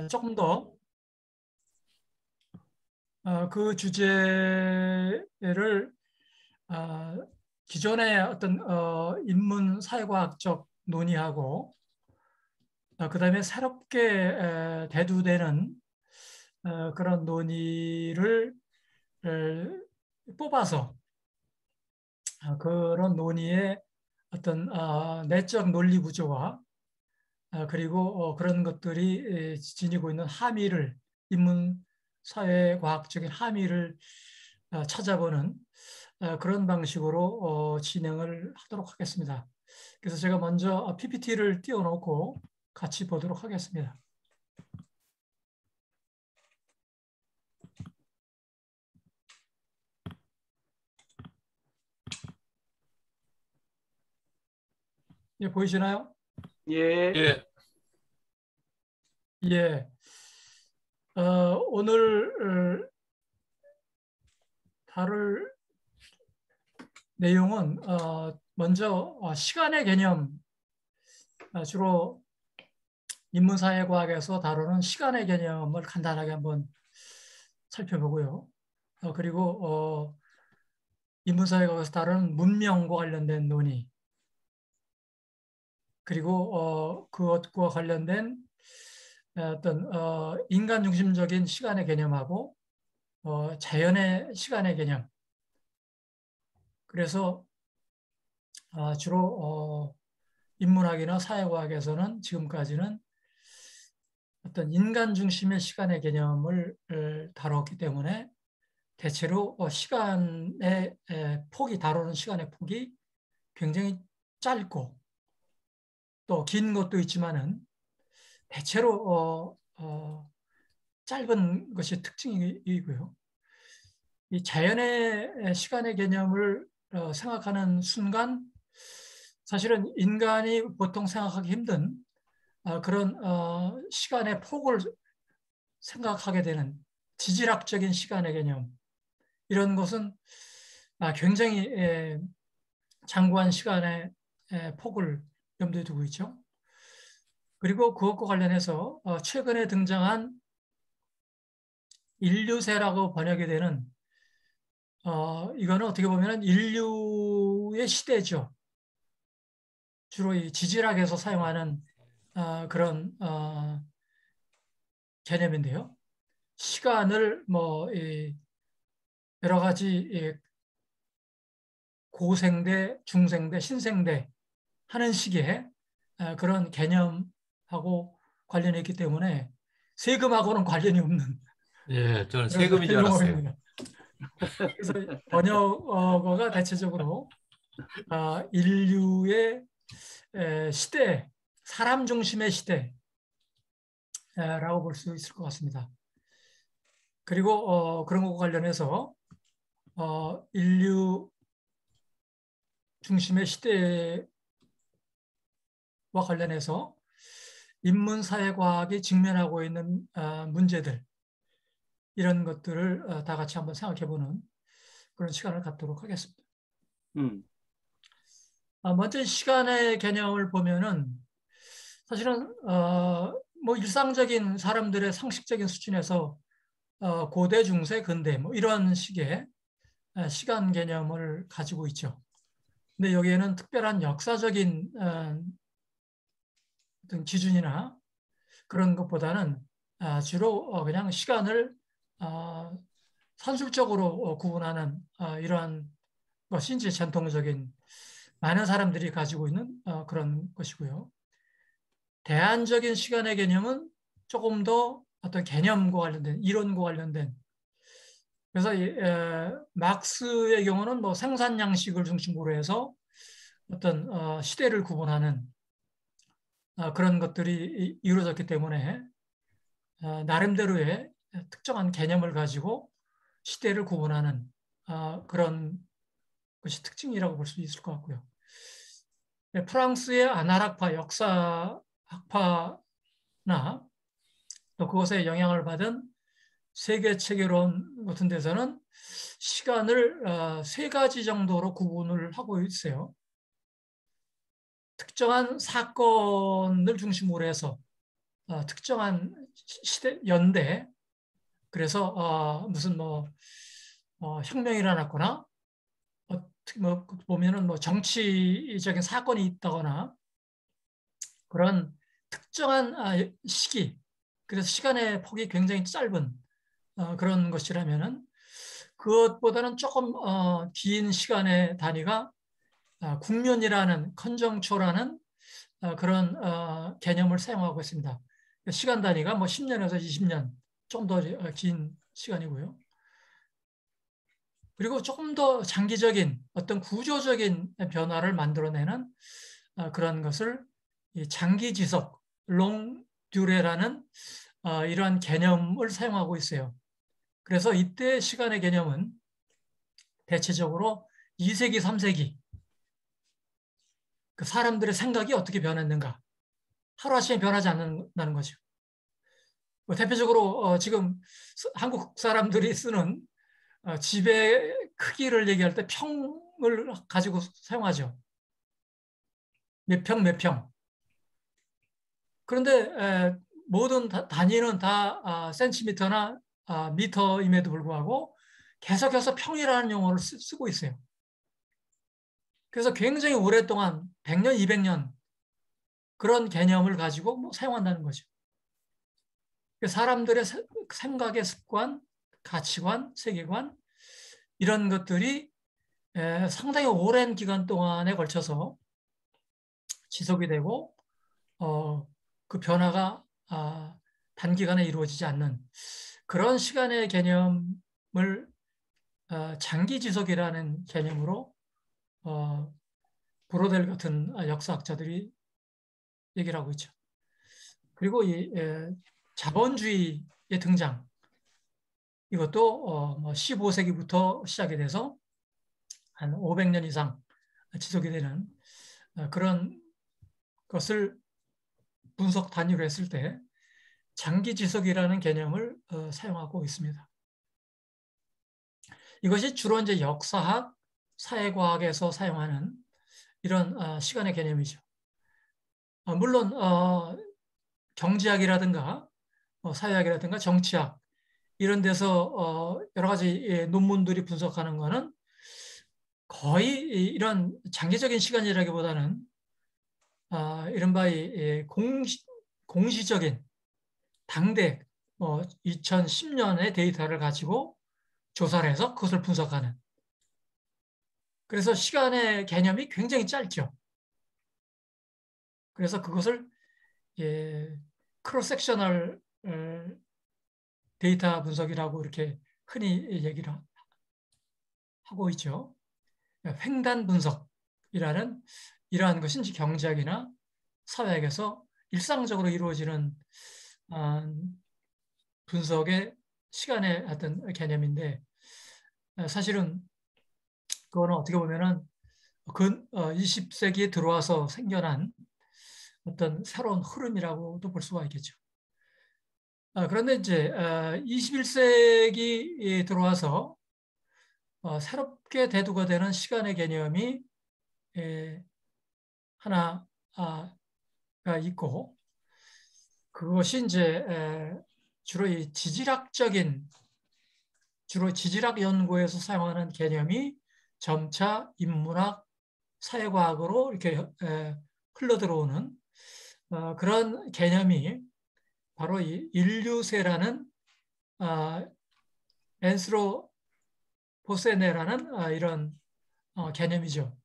조금 더 그 주제를 기존의 어떤 인문 사회과학적 논의하고 그다음에 새롭게 대두되는 그런 논의를 뽑아서 그런 논의의 어떤 내적 논리 구조와 그리고 그런 것들이 지니고 있는 함의를 인문 사회과학적인 함의를 찾아보는 그런 방식으로 진행을 하도록 하겠습니다. 그래서 제가 먼저 PPT를 띄워놓고 같이 보도록 하겠습니다. 예, 보이시나요? 예. 예. 예. 오늘 다룰 내용은 먼저 시간의 개념, 주로 인문사회과학에서 다루는 시간의 개념을 간단하게 한번 살펴보고요. 그리고 인문사회과학에서 다루는 문명과 관련된 논의, 그리고 그것과 관련된 어떤 인간 중심적인 시간의 개념하고 자연의 시간의 개념. 그래서 주로 인문학이나 사회과학에서는 지금까지는 어떤 인간 중심의 시간의 개념을 다뤘기 때문에 대체로 시간의 폭이 다루는 시간의 폭이 굉장히 짧고 또 긴 것도 있지만은 대체로 짧은 것이 특징이고요. 이 자연의 시간의 개념을 생각하는 순간 사실은 인간이 보통 생각하기 힘든 그런 시간의 폭을 생각하게 되는 지질학적인 시간의 개념 이런 것은 굉장히 장구한 시간의 폭을 염두에 두고 있죠. 그리고 그것과 관련해서 최근에 등장한 인류세라고 번역이 되는 이거는 어떻게 보면 인류의 시대죠. 주로 이 지질학에서 사용하는 그런 개념인데요. 시간을 뭐 여러 가지 고생대, 중생대, 신생대 하는 식의 그런 개념하고 관련이 있기 때문에 세금하고는 관련이 없는 예, 저는 그런 세금인 줄 알았어요. 용어입니다. 그래서 번역어가 대체적으로 인류의 시대, 사람 중심의 시대라고 볼 수 있을 것 같습니다. 그리고 그런 것과 관련해서 인류 중심의 시대와 관련해서 인문사회과학이 직면하고 있는 문제들 이런 것들을 다 같이 한번 생각해보는 그런 시간을 갖도록 하겠습니다. 먼저 시간의 개념을 보면은 사실은 뭐 일상적인 사람들의 상식적인 수준에서 고대, 중세, 근대 뭐 이런 식의 시간 개념을 가지고 있죠. 근데 여기에는 특별한 역사적인 어떤 기준이나 그런 것보다는 주로 그냥 시간을 산술적으로 구분하는 이러한 것이 이제 전통적인 많은 사람들이 가지고 있는 그런 것이고요. 대안적인 시간의 개념은 조금 더 어떤 개념과 관련된 이론과 관련된 그래서 막스의 경우는 뭐 생산 양식을 중심으로 해서 어떤 시대를 구분하는 그런 것들이 이루어졌기 때문에 나름대로의 특정한 개념을 가지고 시대를 구분하는 그런 것이 특징이라고 볼 수 있을 것 같고요. 프랑스의 아나락파 역사학파나 또 그것에 영향을 받은 세계 체계론 같은 데서는 시간을 세 가지 정도로 구분을 하고 있어요. 특정한 사건을 중심으로 해서 특정한 시대 연대. 그래서 무슨 뭐 혁명이 일어났거나 뭐 보면은 뭐 정치적인 사건이 있다거나 그런 특정한 시기, 그래서 시간의 폭이 굉장히 짧은 그런 것이라면은 그것보다는 조금 긴 시간의 단위가 국면이라는 컨정초라는 그런 개념을 사용하고 있습니다. 시간 단위가 뭐 10년에서 20년 좀 더 긴 시간이고요. 그리고 조금 더 장기적인 어떤 구조적인 변화를 만들어내는 그런 것을 장기 지속, 롱 듀레라는 이러한 개념을 사용하고 있어요. 그래서 이때 시간의 개념은 대체적으로 2세기, 3세기 그 사람들의 생각이 어떻게 변했는가, 하루아침에 변하지 않는다는 거죠. 뭐 대표적으로 지금 한국 사람들이 쓰는 집의 크기를 얘기할 때 평을 가지고 사용하죠. 몇 평, 몇 평. 그런데 모든 단위는 다 센티미터나 미터임에도 불구하고 계속해서 평이라는 용어를 쓰고 있어요. 그래서 굉장히 오랫동안 100년, 200년 그런 개념을 가지고 뭐 사용한다는 거죠. 사람들의 생각의 습관, 가치관, 세계관 이런 것들이 상당히 오랜 기간 동안에 걸쳐서 지속이 되고 그 변화가 단기간에 이루어지지 않는 그런 시간의 개념을 장기 지속이라는 개념으로 브로델 같은 역사학자들이 얘기를 하고 있죠. 그리고 이 자본주의의 등장, 이것도 뭐 15세기부터 시작이 돼서 한 500년 이상 지속이 되는 그런 것을 분석 단위로 했을 때 장기 지속이라는 개념을 사용하고 있습니다. 이것이 주로 이제 역사학, 사회과학에서 사용하는 이런 시간의 개념이죠. 물론 경제학이라든가 사회학이라든가 정치학 이런 데서 여러 가지 논문들이 분석하는 것은 거의 이런 장기적인 시간이라기보다는 이른바 공시적인 당대 2010년의 데이터를 가지고 조사를 해서 그것을 분석하는. 그래서 시간의 개념이 굉장히 짧죠. 그래서 그것을 크로스 섹셔널 데이터 분석이라고 이렇게 흔히 얘기를 하고 있죠. 횡단 분석이라는 이러한 것이 이제 경제학이나 사회학에서 일상적으로 이루어지는 분석의 시간의 어떤 개념인데 사실은 그거는 어떻게 보면은 20세기에 들어와서 생겨난 어떤 새로운 흐름이라고도 볼 수가 있겠죠. 그런데 이제 21세기에 들어와서 새롭게 대두가 되는 시간의 개념이 하나가 있고 그것이 이제 주로 지질학 연구에서 사용하는 개념이 점차 인문학, 사회과학으로 이렇게 흘러들어오는 그런 개념이 바로 이 인류세라는 앤스로포세네라는 이런 개념이죠.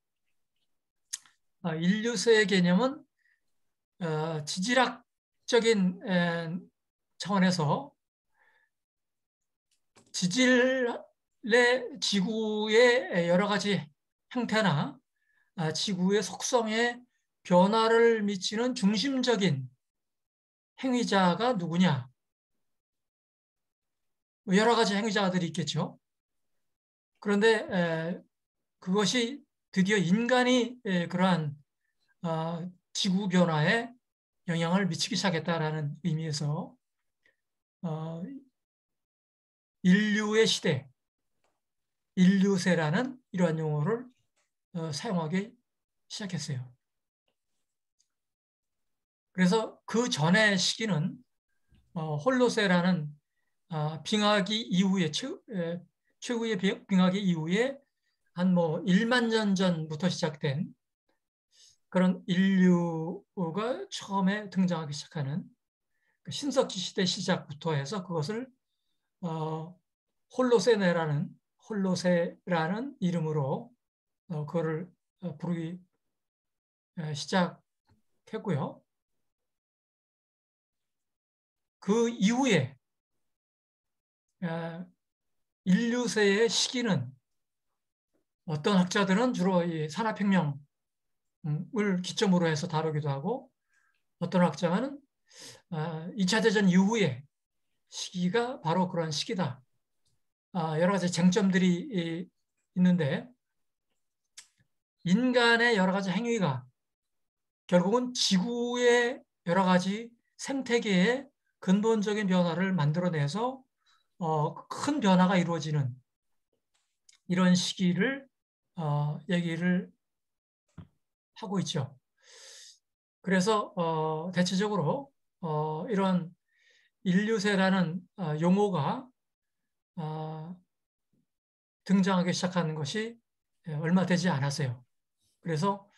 인류세의 개념은 지질학적인 차원에서 지구의 여러 가지 형태나 지구의 속성에 변화를 미치는 중심적인 행위자가 누구냐? 여러 가지 행위자들이 있겠죠. 그런데 그것이 드디어 인간이 그러한 지구 변화에 영향을 미치기 시작했다라는 의미에서 인류의 시대, 인류세라는 이러한 용어를 사용하기 시작했어요. 그래서 그 전의 시기는 홀로세라는 빙하기 이후에 최후의 빙하기 이후에 한 뭐 1만 년 전부터 시작된 그런 인류가 처음에 등장하기 시작하는 그 신석기 시대 시작부터 해서 그것을 홀로세라는 이름으로 그거를 부르기 시작했고요. 그 이후에 인류세의 시기는 어떤 학자들은 주로 이 산업혁명을 기점으로 해서 다루기도 하고 어떤 학자는 2차 대전 이후의 시기가 바로 그런 시기다. 여러 가지 쟁점들이 있는데 인간의 여러 가지 행위가 결국은 지구의 여러 가지 생태계의 근본적인 변화를 만들어내서 큰 변화가 이루어지는 이런 시기를 얘기를 하고 있죠. 그래서 대체적으로 이런 인류세라는 용어가 등장하기 시작하는 것이 얼마 되지 않았어요. 그래서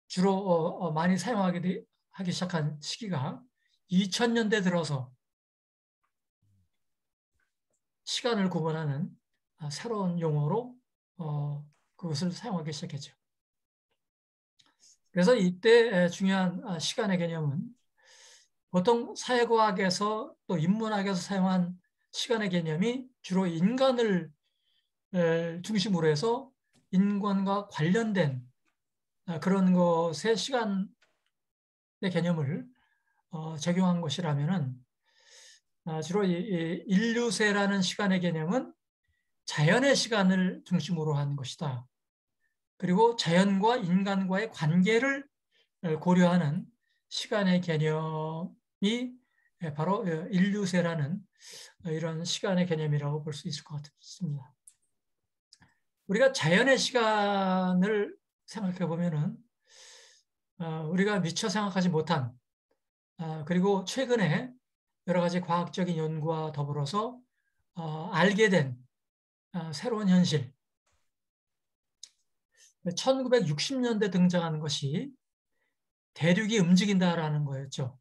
주로 많이 사용하기 시작한 시기가 2000년대 들어서 시간을 구분하는 새로운 용어로 그것을 사용하기 시작했죠. 그래서 이때 중요한 시간의 개념은 보통 사회과학에서 또 인문학에서 사용한 시간의 개념이 주로 인간을 중심으로 해서 인간과 관련된 그런 것의 시간의 개념을 적용한 것이라면은 주로 이 인류세라는 시간의 개념은 자연의 시간을 중심으로 한 것이다. 그리고 자연과 인간과의 관계를 고려하는 시간의 개념이 바로 인류세라는 이런 시간의 개념이라고 볼 수 있을 것 같습니다. 우리가 자연의 시간을 생각해 보면은 우리가 미처 생각하지 못한 그리고 최근에 여러 가지 과학적인 연구와 더불어서 알게 된 새로운 현실. 1960년대 등장하는 것이 대륙이 움직인다라는 거였죠.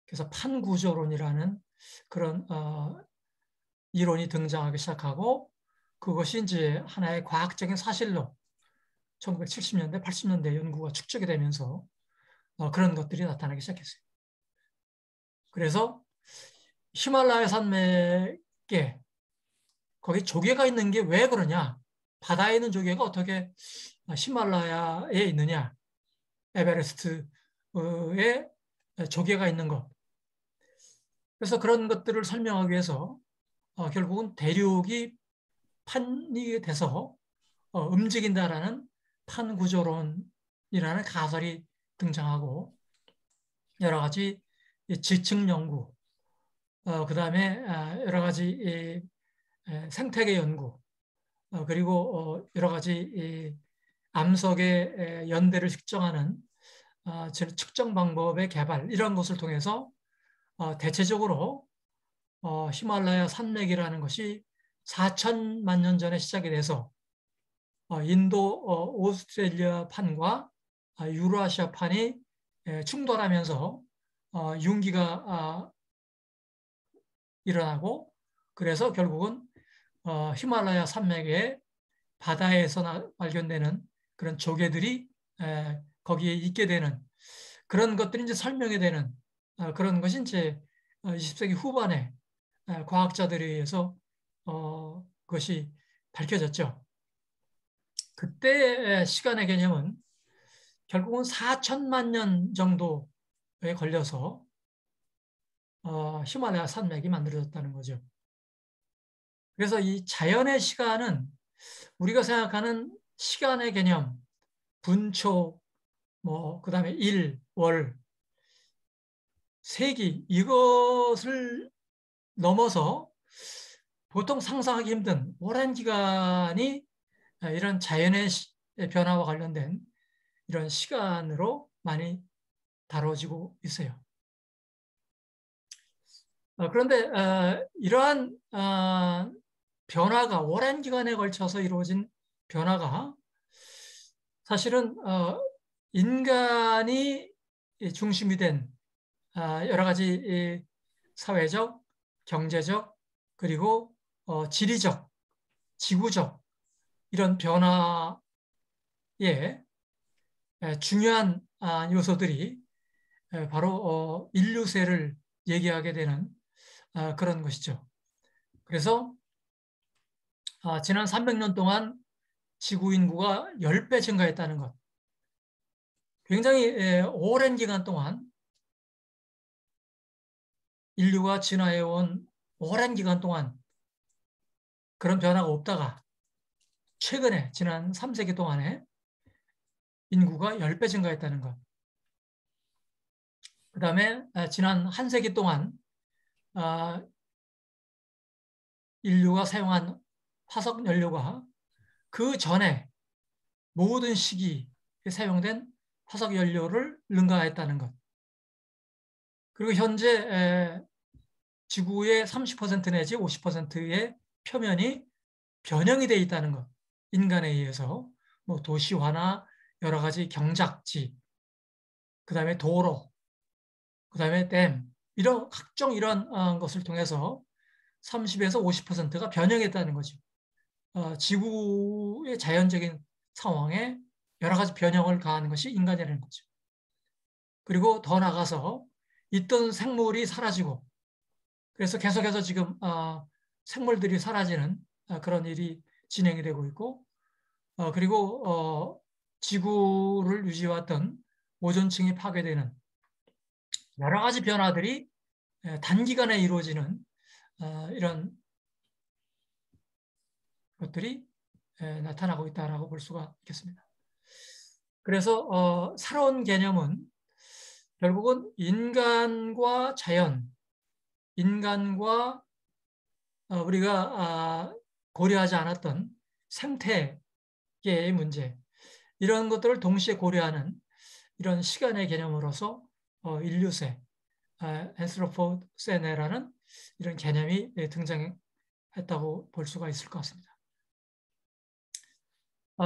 그래서 판구조론이라는 그런 이론이 등장하기 시작하고 그것이 이제 하나의 과학적인 사실로 1970년대, 80년대 연구가 축적이 되면서 그런 것들이 나타나기 시작했어요. 그래서 히말라야 산맥에 거기 조개가 있는 게 왜 그러냐? 바다에 있는 조개가 어떻게 히말라야에 있느냐? 에베레스트에 조개가 있는 것. 그래서 그런 것들을 설명하기 위해서 결국은 대륙이 판이 돼서 움직인다라는 판구조론이라는 가설이 등장하고 여러 가지 지층 연구, 그다음에 여러 가지 생태계 연구, 그리고 여러 가지 암석의 연대를 측정하는 측정 방법의 개발 이런 것을 통해서 대체적으로 히말라야 산맥이라는 것이 4천만 년 전에 시작이 돼서 인도, 오스트레일리아 판과 유라시아 판이 충돌하면서 융기가 일어나고 그래서 결국은 히말라야 산맥의 바다에서 발견되는 그런 조개들이 거기에 있게 되는 그런 것들이 이제 설명이 되는 그런 것이 이제 20세기 후반에 과학자들에 의해서 그것이 밝혀졌죠. 그때의 시간의 개념은 결국은 4천만 년 정도에 걸려서 히말라야 산맥이 만들어졌다는 거죠. 그래서 이 자연의 시간은 우리가 생각하는 시간의 개념, 분초, 뭐 그다음에 일, 월, 세기 이것을 넘어서 보통 상상하기 힘든 오랜 기간이 이런 자연의 변화와 관련된 이런 시간으로 많이 다뤄지고 있어요. 그런데 이러한 변화가 오랜 기간에 걸쳐서 이루어진 변화가 사실은 인간이 중심이 된 여러 가지 사회적, 경제적, 그리고 지리적, 지구적 이런 변화의 중요한 요소들이 바로 인류세를 얘기하게 되는 그런 것이죠. 그래서 지난 300년 동안 지구 인구가 10배 증가했다는 것. 굉장히 오랜 기간 동안 인류가 진화해온 오랜 기간 동안 그런 변화가 없다가 최근에 지난 3세기 동안에 인구가 10배 증가했다는 것. 그 다음에 지난 한 세기 동안 인류가 사용한 화석 연료가 그 전에 모든 시기에 사용된 화석 연료를 능가했다는 것. 그리고 현재 지구의 30% 내지 50%의 표면이 변형이 되어 있다는 것. 인간에 의해서 뭐 도시화나 여러 가지 경작지, 그 다음에 도로, 그 다음에 댐, 이런 각종 이런 것을 통해서 30에서 50%가 변형했다는 거죠. 지구의 자연적인 상황에 여러 가지 변형을 가하는 것이 인간이라는 거죠. 그리고 더 나아가서 있던 생물이 사라지고 그래서 계속해서 지금 생물들이 사라지는 그런 일이 진행이 되고 있고 그리고 지구를 유지해왔던 오존층이 파괴되는 여러 가지 변화들이 단기간에 이루어지는 이런 것들이 나타나고 있다고 볼 수가 있겠습니다. 그래서 새로운 개념은 결국은 인간과 자연, 인간과 우리가 고려하지 않았던 생태계의 문제, 이런 것들을 동시에 고려하는 이런 시간의 개념으로서 인류세, 앤스로포세네라는 이런 개념이 등장했다고 볼 수가 있을 것 같습니다.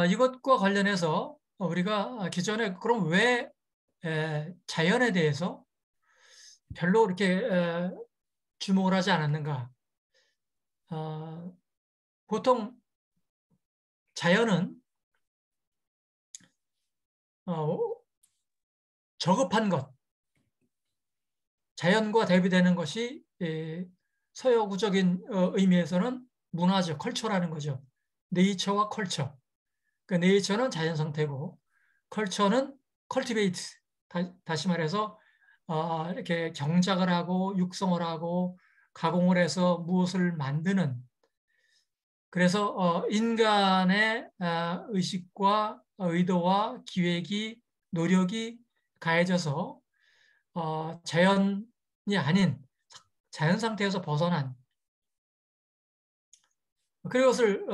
이것과 관련해서 우리가 기존에 그럼 왜 자연에 대해서 별로 이렇게 주목을 하지 않았는가? 보통 자연은 저급한 것, 자연과 대비되는 것이 서구적인 의미에서는 문화죠, 컬처라는 거죠. 네이처와 컬처. 그 네이처는 자연 상태고, 컬처는 컬티베이트. 다시 말해서 이렇게 경작을 하고 육성을 하고 가공을 해서 무엇을 만드는. 그래서 인간의 의식과 의도와 기획이 노력이 가해져서 자연이 아닌 자연 상태에서 벗어난 그것을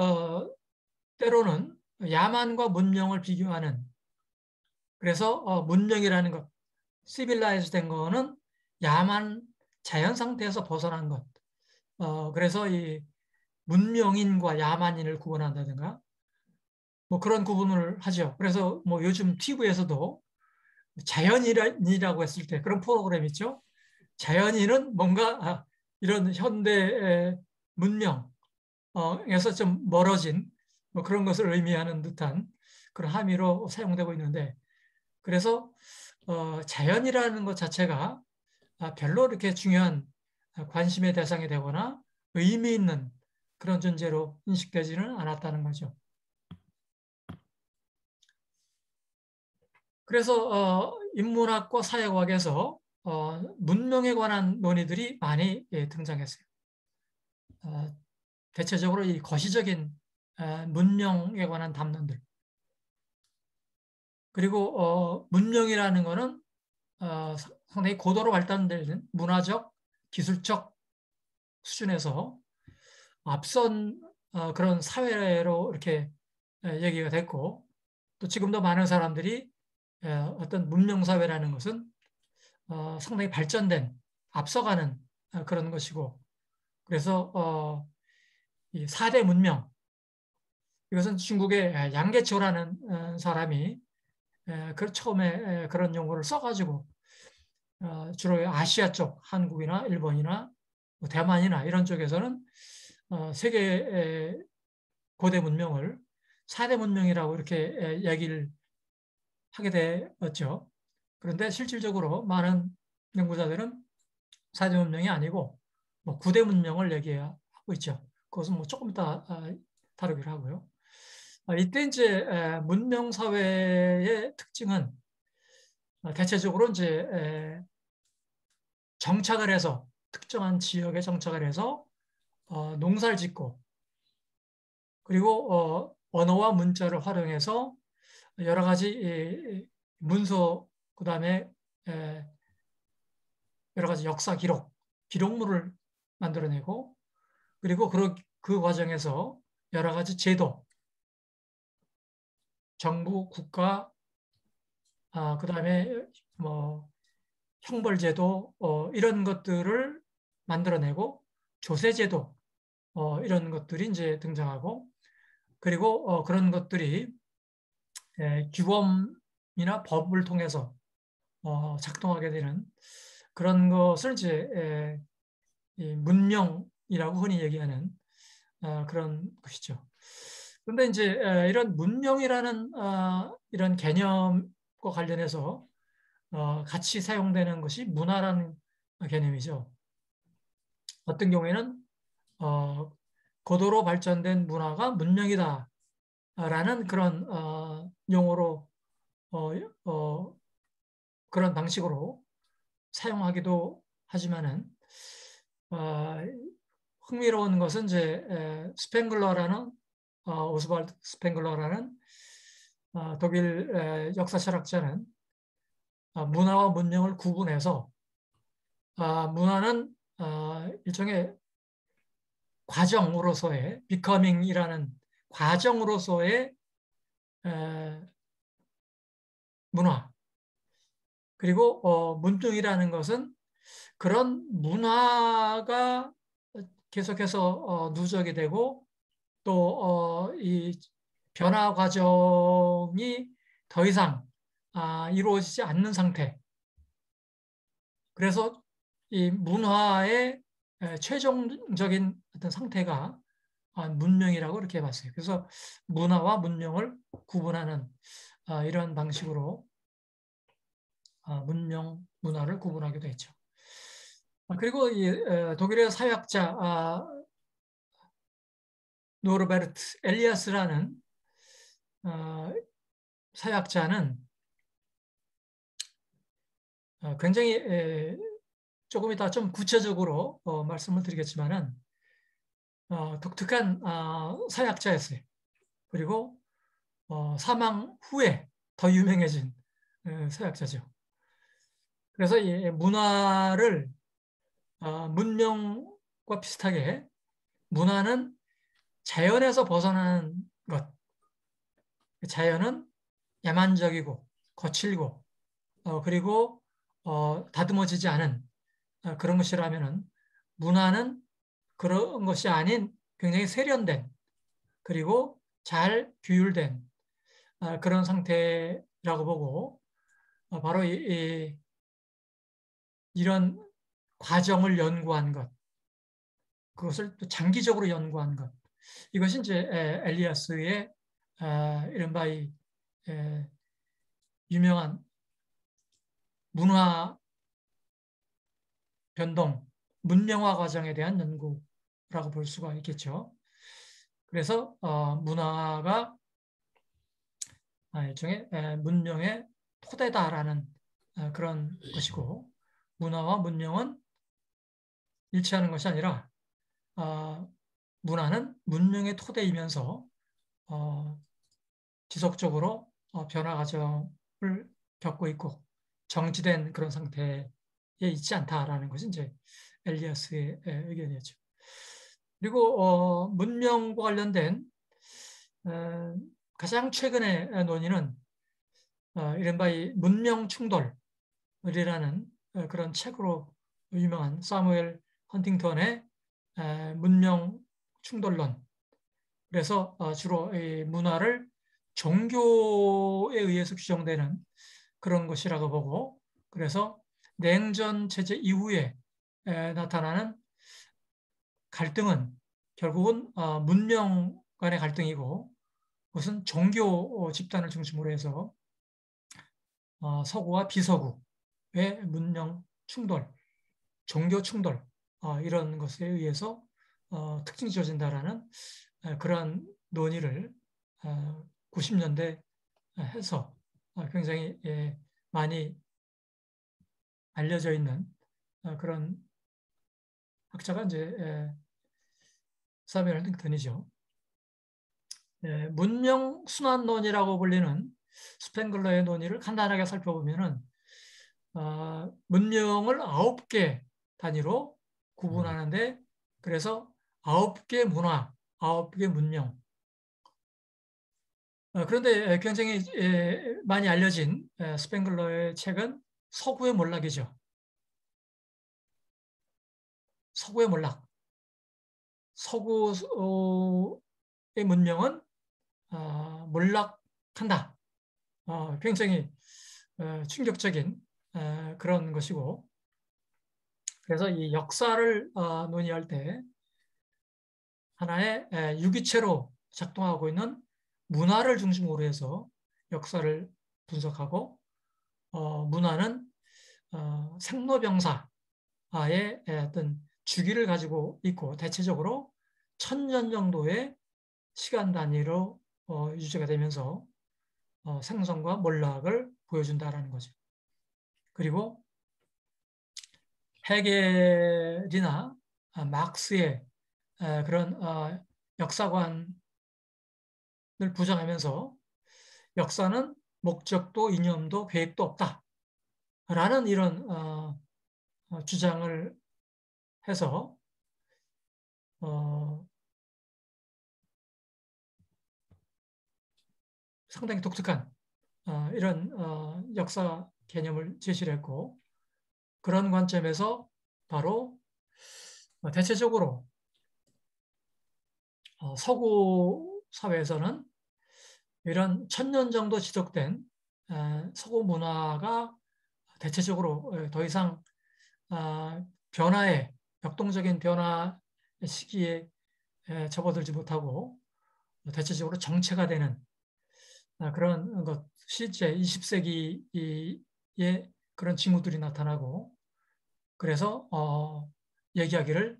때로는 야만과 문명을 비교하는 그래서 문명이라는 것, 시빌라이즈 된 거는 야만 자연 상태에서 벗어난 것. 그래서 이 문명인과 야만인을 구분한다든가 뭐 그런 구분을 하죠. 그래서 뭐 요즘 TV에서도 자연인이라고 했을 때 그런 프로그램 있죠. 자연인은 뭔가 이런 현대 문명에서 좀 멀어진 뭐 그런 것을 의미하는 듯한 그런 함의로 사용되고 있는데 그래서 자연이라는 것 자체가 별로 이렇게 중요한 관심의 대상이 되거나 의미 있는 그런 존재로 인식되지는 않았다는 거죠. 그래서 인문학과 사회과학에서 문명에 관한 논의들이 많이 등장했어요. 대체적으로 이 거시적인 문명에 관한 담론들. 그리고 문명이라는 것은 상당히 고도로 발달된 문화적, 기술적 수준에서 앞선 그런 사회로 이렇게 얘기가 됐고 또 지금도 많은 사람들이 어떤 문명사회라는 것은 상당히 발전된 앞서가는 그런 것이고, 그래서 이 4대 문명, 이것은 중국의 양계초라는 사람이 그 처음에 그런 용어를 써가지고 주로 아시아 쪽, 한국이나 일본이나 뭐 대만이나 이런 쪽에서는 세계 고대 문명을 4대 문명이라고 이렇게 얘기를 하게 되었죠. 그런데 실질적으로 많은 연구자들은 4대 문명이 아니고 뭐 9대 문명을 얘기하고 있죠. 그것은 뭐 조금 이따 다루기로 하고요. 이때 이제 문명 사회의 특징은 대체적으로 이제 정착을 해서 특정한 지역에 정착을 해서 농사를 짓고 그리고 언어와 문자를 활용해서 여러 가지 문서 그다음에 여러 가지 역사 기록물을 만들어내고 그리고 그 과정에서 여러 가지 제도, 정부, 국가, 그다음에 뭐 형벌제도 이런 것들을 만들어내고 조세제도 이런 것들이 이제 등장하고 그리고 그런 것들이 규범이나 법을 통해서 작동하게 되는 그런 것을 이제 이 문명이라고 흔히 얘기하는 그런 것이죠. 그런데 이제 이런 문명이라는 이런 개념과 관련해서 같이 사용되는 것이 문화라는 개념이죠. 어떤 경우에는 고도로 발전된 문화가 문명이다라는 그런 용어로 어, 어, 그런 방식으로 사용하기도 하지만은 어, 흥미로운 것은 이제 스팽글러라는 오스발드 스팽글러라는 독일 역사 철학자는 문화와 문명을 구분해서 문화는 일종의 과정으로서의 becoming이라는 과정으로서의 문화 그리고 문명이라는 것은 그런 문화가 계속해서 누적이 되고 또 이 변화 과정이 더 이상 이루어지지 않는 상태. 그래서 이 문화의 최종적인 어떤 상태가 문명이라고 이렇게 봤어요. 그래서 문화와 문명을 구분하는 이런 방식으로 문명, 문화를 구분하기도 했죠. 그리고 이 독일의 사회학자 노르베르트 엘리아스라는 사회학자는 굉장히 조금 이따 좀 구체적으로 말씀을 드리겠지만은 독특한 사회학자였어요. 그리고 사망 후에 더 유명해진 사회학자죠. 그래서 이 문화를 문명과 비슷하게 문화는 자연에서 벗어나는 것. 자연은 야만적이고 거칠고 그리고 다듬어지지 않은 그런 것이라면은 문화는 그런 것이 아닌 굉장히 세련된 그리고 잘 규율된 그런 상태라고 보고 바로 이런 과정을 연구한 것, 그것을 또 장기적으로 연구한 것, 이것이 이제 엘리아스의 이른바 이 유명한 문화 변동, 문명화 과정에 대한 연구라고 볼 수가 있겠죠. 그래서 문화가 일종의 문명의 토대다라는 그런 것이고 문화와 문명은 일치하는 것이 아니라 문화는 문명의 토대이면서 지속적으로 변화 과정을 겪고 있고 정지된 그런 상태에 있지 않다라는 것이 이제 엘리아스의 의견이었죠. 그리고 문명과 관련된 가장 최근의 논의는 이른바 이 문명 충돌이라는 그런 책으로 유명한 사무엘 헌팅턴의 문명 충돌론. 그래서 주로 이 문화를 종교에 의해서 규정되는 그런 것이라고 보고, 그래서 냉전 체제 이후에 나타나는 갈등은 결국은 문명 간의 갈등이고, 그것은 종교 집단을 중심으로 해서 서구와 비서구의 문명 충돌, 종교 충돌, 이런 것에 의해서 특징이 지어진다라는 그러한 논의를 90년대 해서 굉장히 많이 알려져 있는 그런 학자가 이제 사뮤엘 헌팅턴이죠. 문명 순환론이라고 불리는 스팽글러의 논의를 간단하게 살펴보면은 문명을 9개 단위로 구분하는데, 그래서 9개 문화, 9개 문명. 그런데 굉장히 많이 알려진 스팽글러의 책은 서구의 몰락이죠. 서구의 몰락. 서구의 문명은 몰락한다. 굉장히 충격적인 그런 것이고, 그래서 이 역사를 논의할 때 하나의 유기체로 작동하고 있는 문화를 중심으로 해서 역사를 분석하고, 문화는 생로병사의 어떤 주기를 가지고 있고, 대체적으로 1000년 정도의 시간 단위로 유지가 되면서 생성과 몰락을 보여준다라는 거죠. 그리고 헤겔이나 막스의 그런 역사관을 부정하면서 역사는 목적도 이념도 계획도 없다라는 이런 주장을 해서 상당히 독특한 이런 역사 개념을 제시를 했고, 그런 관점에서 바로 대체적으로 서구 사회에서는 이런 1000년 정도 지속된 서구 문화가 대체적으로 더 이상 변화에, 역동적인 변화 시기에 접어들지 못하고 대체적으로 정체가 되는 그런 것이 제 20세기에 그런 징후들이 나타나고, 그래서 얘기하기를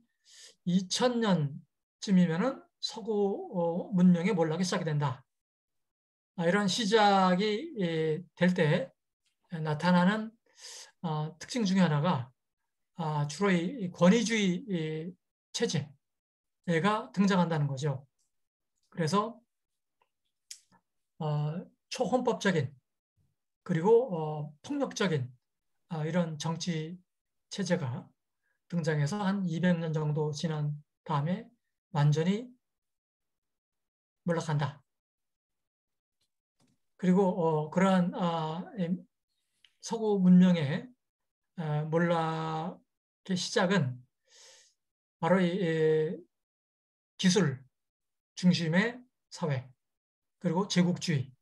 2000년쯤이면은 서구 문명의 몰락이 시작이 된다. 이런 시작이 될 때 나타나는 특징 중에 하나가 주로 이 권위주의 체제가 등장한다는 거죠. 그래서 초헌법적인, 그리고 폭력적인 이런 정치 체제가 등장해서 한 200년 정도 지난 다음에 완전히 몰락한다. 그리고 그러한 서구 문명의 몰락의 시작은 바로 이 기술 중심의 사회, 그리고 제국주의,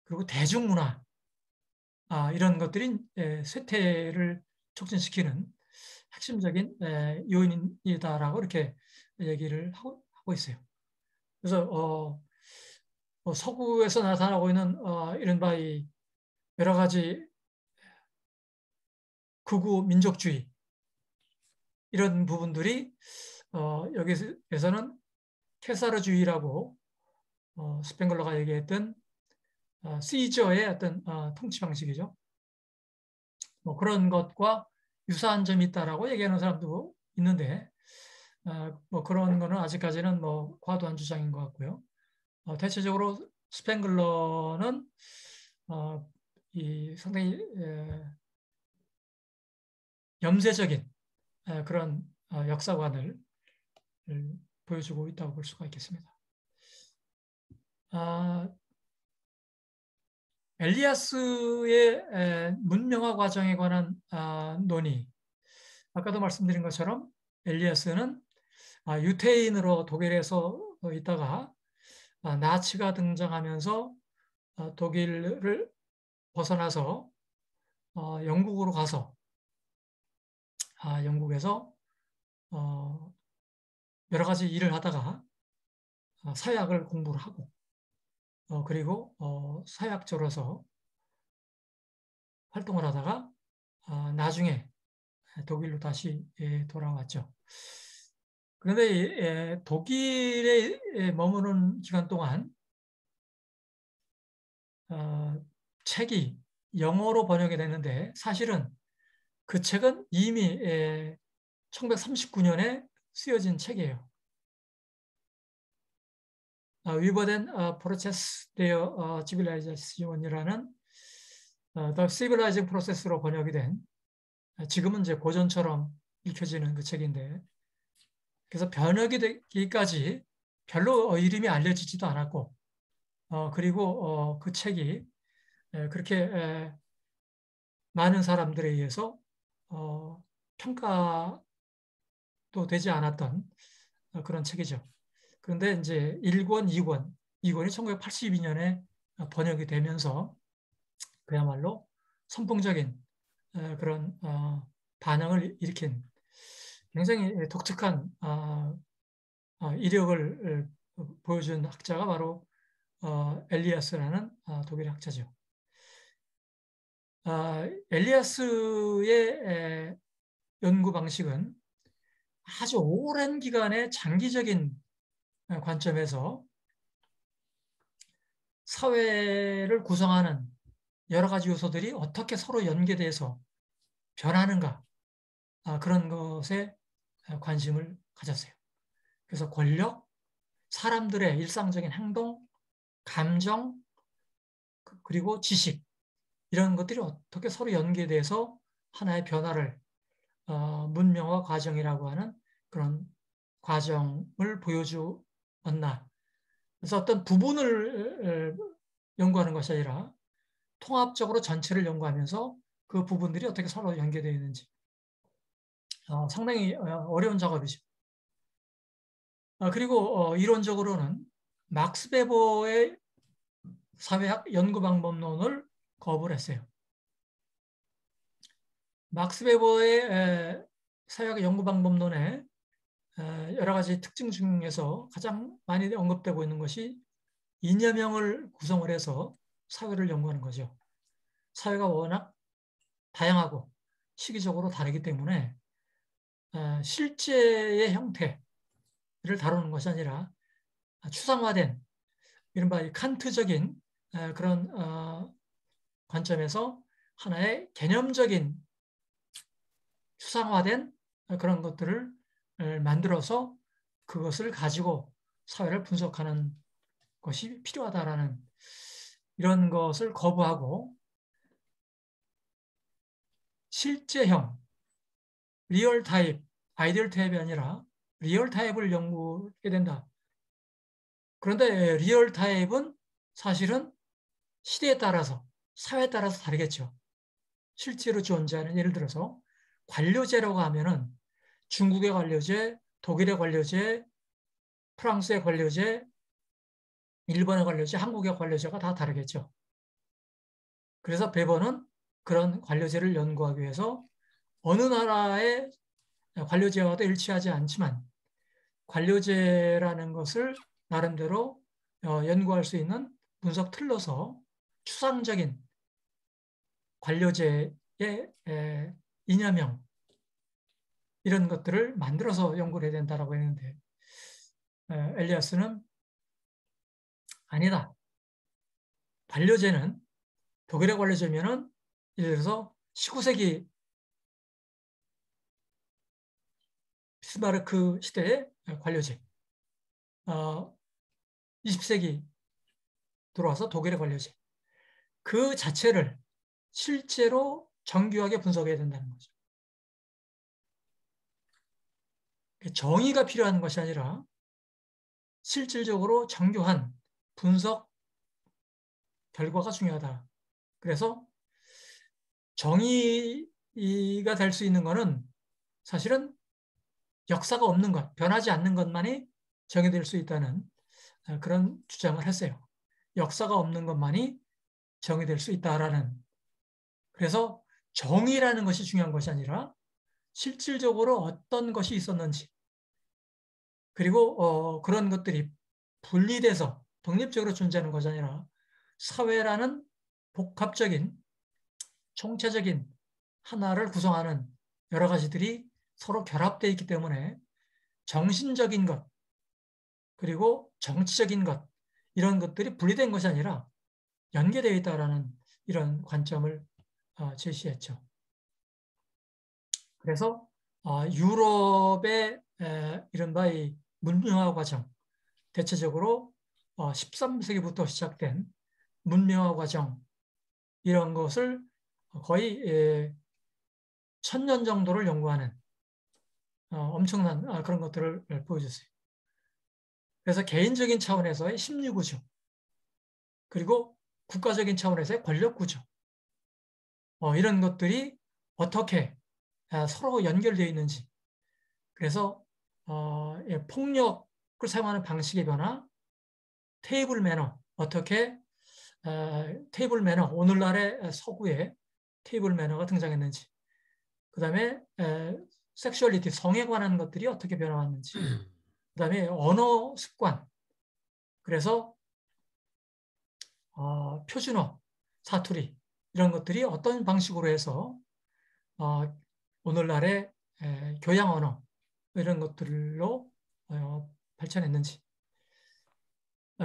그리고 대중문화, 이런 것들이 쇠퇴를 촉진시키는 핵심적인 요인이다라고 이렇게 얘기를 하고 있어요. 그래서 서구에서 나타나고 있는 이른바 이 여러 가지 극우 민족주의, 이런 부분들이 여기서는 케사르주의라고 스팽글러가 얘기했던 시저의 어떤 통치 방식이죠. 뭐 그런 것과 유사한 점이 있다라고 얘기하는 사람도 있는데, 뭐 그런 거는 아직까지는 뭐 과도한 주장인 것 같고요. 대체적으로 스팽글러는 이 상당히 염세적인 그런 역사관을 보여주고 있다고 볼 수가 있겠습니다. 엘리아스의 문명화 과정에 관한 논의, 아까도 말씀드린 것처럼 엘리아스는 유태인으로 독일에서 있다가 나치가 등장하면서 독일을 벗어나서 영국으로 가서 영국에서 여러 가지 일을 하다가 사회학을 공부를 하고 그리고 사회학자로서 활동을 하다가 나중에 독일로 다시 돌아왔죠. 그런데 독일에 머무는 기간 동안 책이 영어로 번역이 됐는데 사실은 그 책은 이미 1939년에 쓰여진 책이에요. 위버덴 프로세스 데어 시빌라이제이션이라는 The Civilizing Process로 번역이 된 지금은 이제 고전처럼 읽혀지는 그 책인데 그래서 번역이 되기까지 별로 이름이 알려지지도 않았고 그리고 그 책이 그렇게 많은 사람들에 의해서 평가도 되지 않았던 그런 책이죠. 그런데 이제 1권, 2권, 2권이 1982년에 번역이 되면서 그야말로 선풍적인 그런 반응을 일으킨 굉장히 독특한 이력을 보여준 학자가 바로 엘리아스라는 독일 학자죠. 엘리아스의 연구 방식은 아주 오랜 기간의 장기적인 관점에서 사회를 구성하는 여러 가지 요소들이 어떻게 서로 연계돼서 변하는가 그런 것에 관심을 가졌어요. 그래서 권력, 사람들의 일상적인 행동, 감정, 그리고 지식 이런 것들이 어떻게 서로 연계돼서 하나의 변화를 문명화 과정이라고 하는 그런 과정을 보여주었나. 그래서 어떤 부분을 연구하는 것이 아니라 통합적으로 전체를 연구하면서 그 부분들이 어떻게 서로 연계되어 있는지 상당히 어려운 작업이죠. 그리고 이론적으로는 막스 베버의 사회학 연구방법론을 거부를 했어요. 막스 베버의 사회학 연구방법론의 여러 가지 특징 중에서 가장 많이 언급되고 있는 것이 이념형을 구성을 해서 사회를 연구하는 거죠. 사회가 워낙 다양하고 시기적으로 다르기 때문에 실제의 형태를 다루는 것이 아니라 추상화된 이른바 칸트적인 그런 관점에서 하나의 개념적인 추상화된 그런 것들을 만들어서 그것을 가지고 사회를 분석하는 것이 필요하다라는 이런 것을 거부하고 실제형, 리얼 타입, 아이디얼 타입이 아니라 리얼 타입을 연구하게 된다. 그런데 리얼 타입은 사실은 시대에 따라서, 사회에 따라서 다르겠죠. 실제로 존재하는 예를 들어서 관료제라고 하면은 중국의 관료제, 독일의 관료제, 프랑스의 관료제, 일본의 관료제, 한국의 관료제가 다 다르겠죠. 그래서 베버는 그런 관료제를 연구하기 위해서 어느 나라의 관료제와도 일치하지 않지만 관료제라는 것을 나름대로 연구할 수 있는 분석 틀로서 추상적인 관료제의 이념형 이런 것들을 만들어서 연구를 해야 된다고 했는데 엘리아스는 아니다. 관료제는 독일의 관료제면은 예를 들어서 19세기 비스마르크 시대의 관료제, 20세기 들어와서 독일의 관료제 그 자체를 실제로 정교하게 분석해야 된다는 거죠. 정의가 필요한 것이 아니라 실질적으로 정교한 분석 결과가 중요하다. 그래서 정의가 될 수 있는 것은 사실은 역사가 없는 것, 변하지 않는 것만이 정의될 수 있다는 그런 주장을 했어요. 역사가 없는 것만이 정의될 수 있다라는. 그래서 정의라는 것이 중요한 것이 아니라 실질적으로 어떤 것이 있었는지, 그리고 그런 것들이 분리돼서 독립적으로 존재하는 것이 아니라 사회라는 복합적인 총체적인 하나를 구성하는 여러 가지들이 서로 결합되어 있기 때문에 정신적인 것 그리고 정치적인 것 이런 것들이 분리된 것이 아니라 연계되어 있다라는 이런 관점을 제시했죠. 그래서 유럽의 이른바 이 문명화 과정, 대체적으로 13세기부터 시작된 문명화 과정 이런 것을 거의 1000년 정도를 연구하는 엄청난 그런 것들을 보여줬어요. 그래서 개인적인 차원에서의 심리구조, 그리고 국가적인 차원에서의 권력구조, 이런 것들이 어떻게 서로 연결되어 있는지, 그래서 폭력을 사용하는 방식의 변화, 테이블 매너, 어떻게 테이블 매너, 오늘날의 서구에 테이블 매너가 등장했는지, 그 다음에 섹슈얼리티, 성에 관한 것들이 어떻게 변화왔는지, 그 다음에 언어 습관, 그래서 표준어, 사투리 이런 것들이 어떤 방식으로 해서 오늘날의 교양 언어 이런 것들로 발전했는지,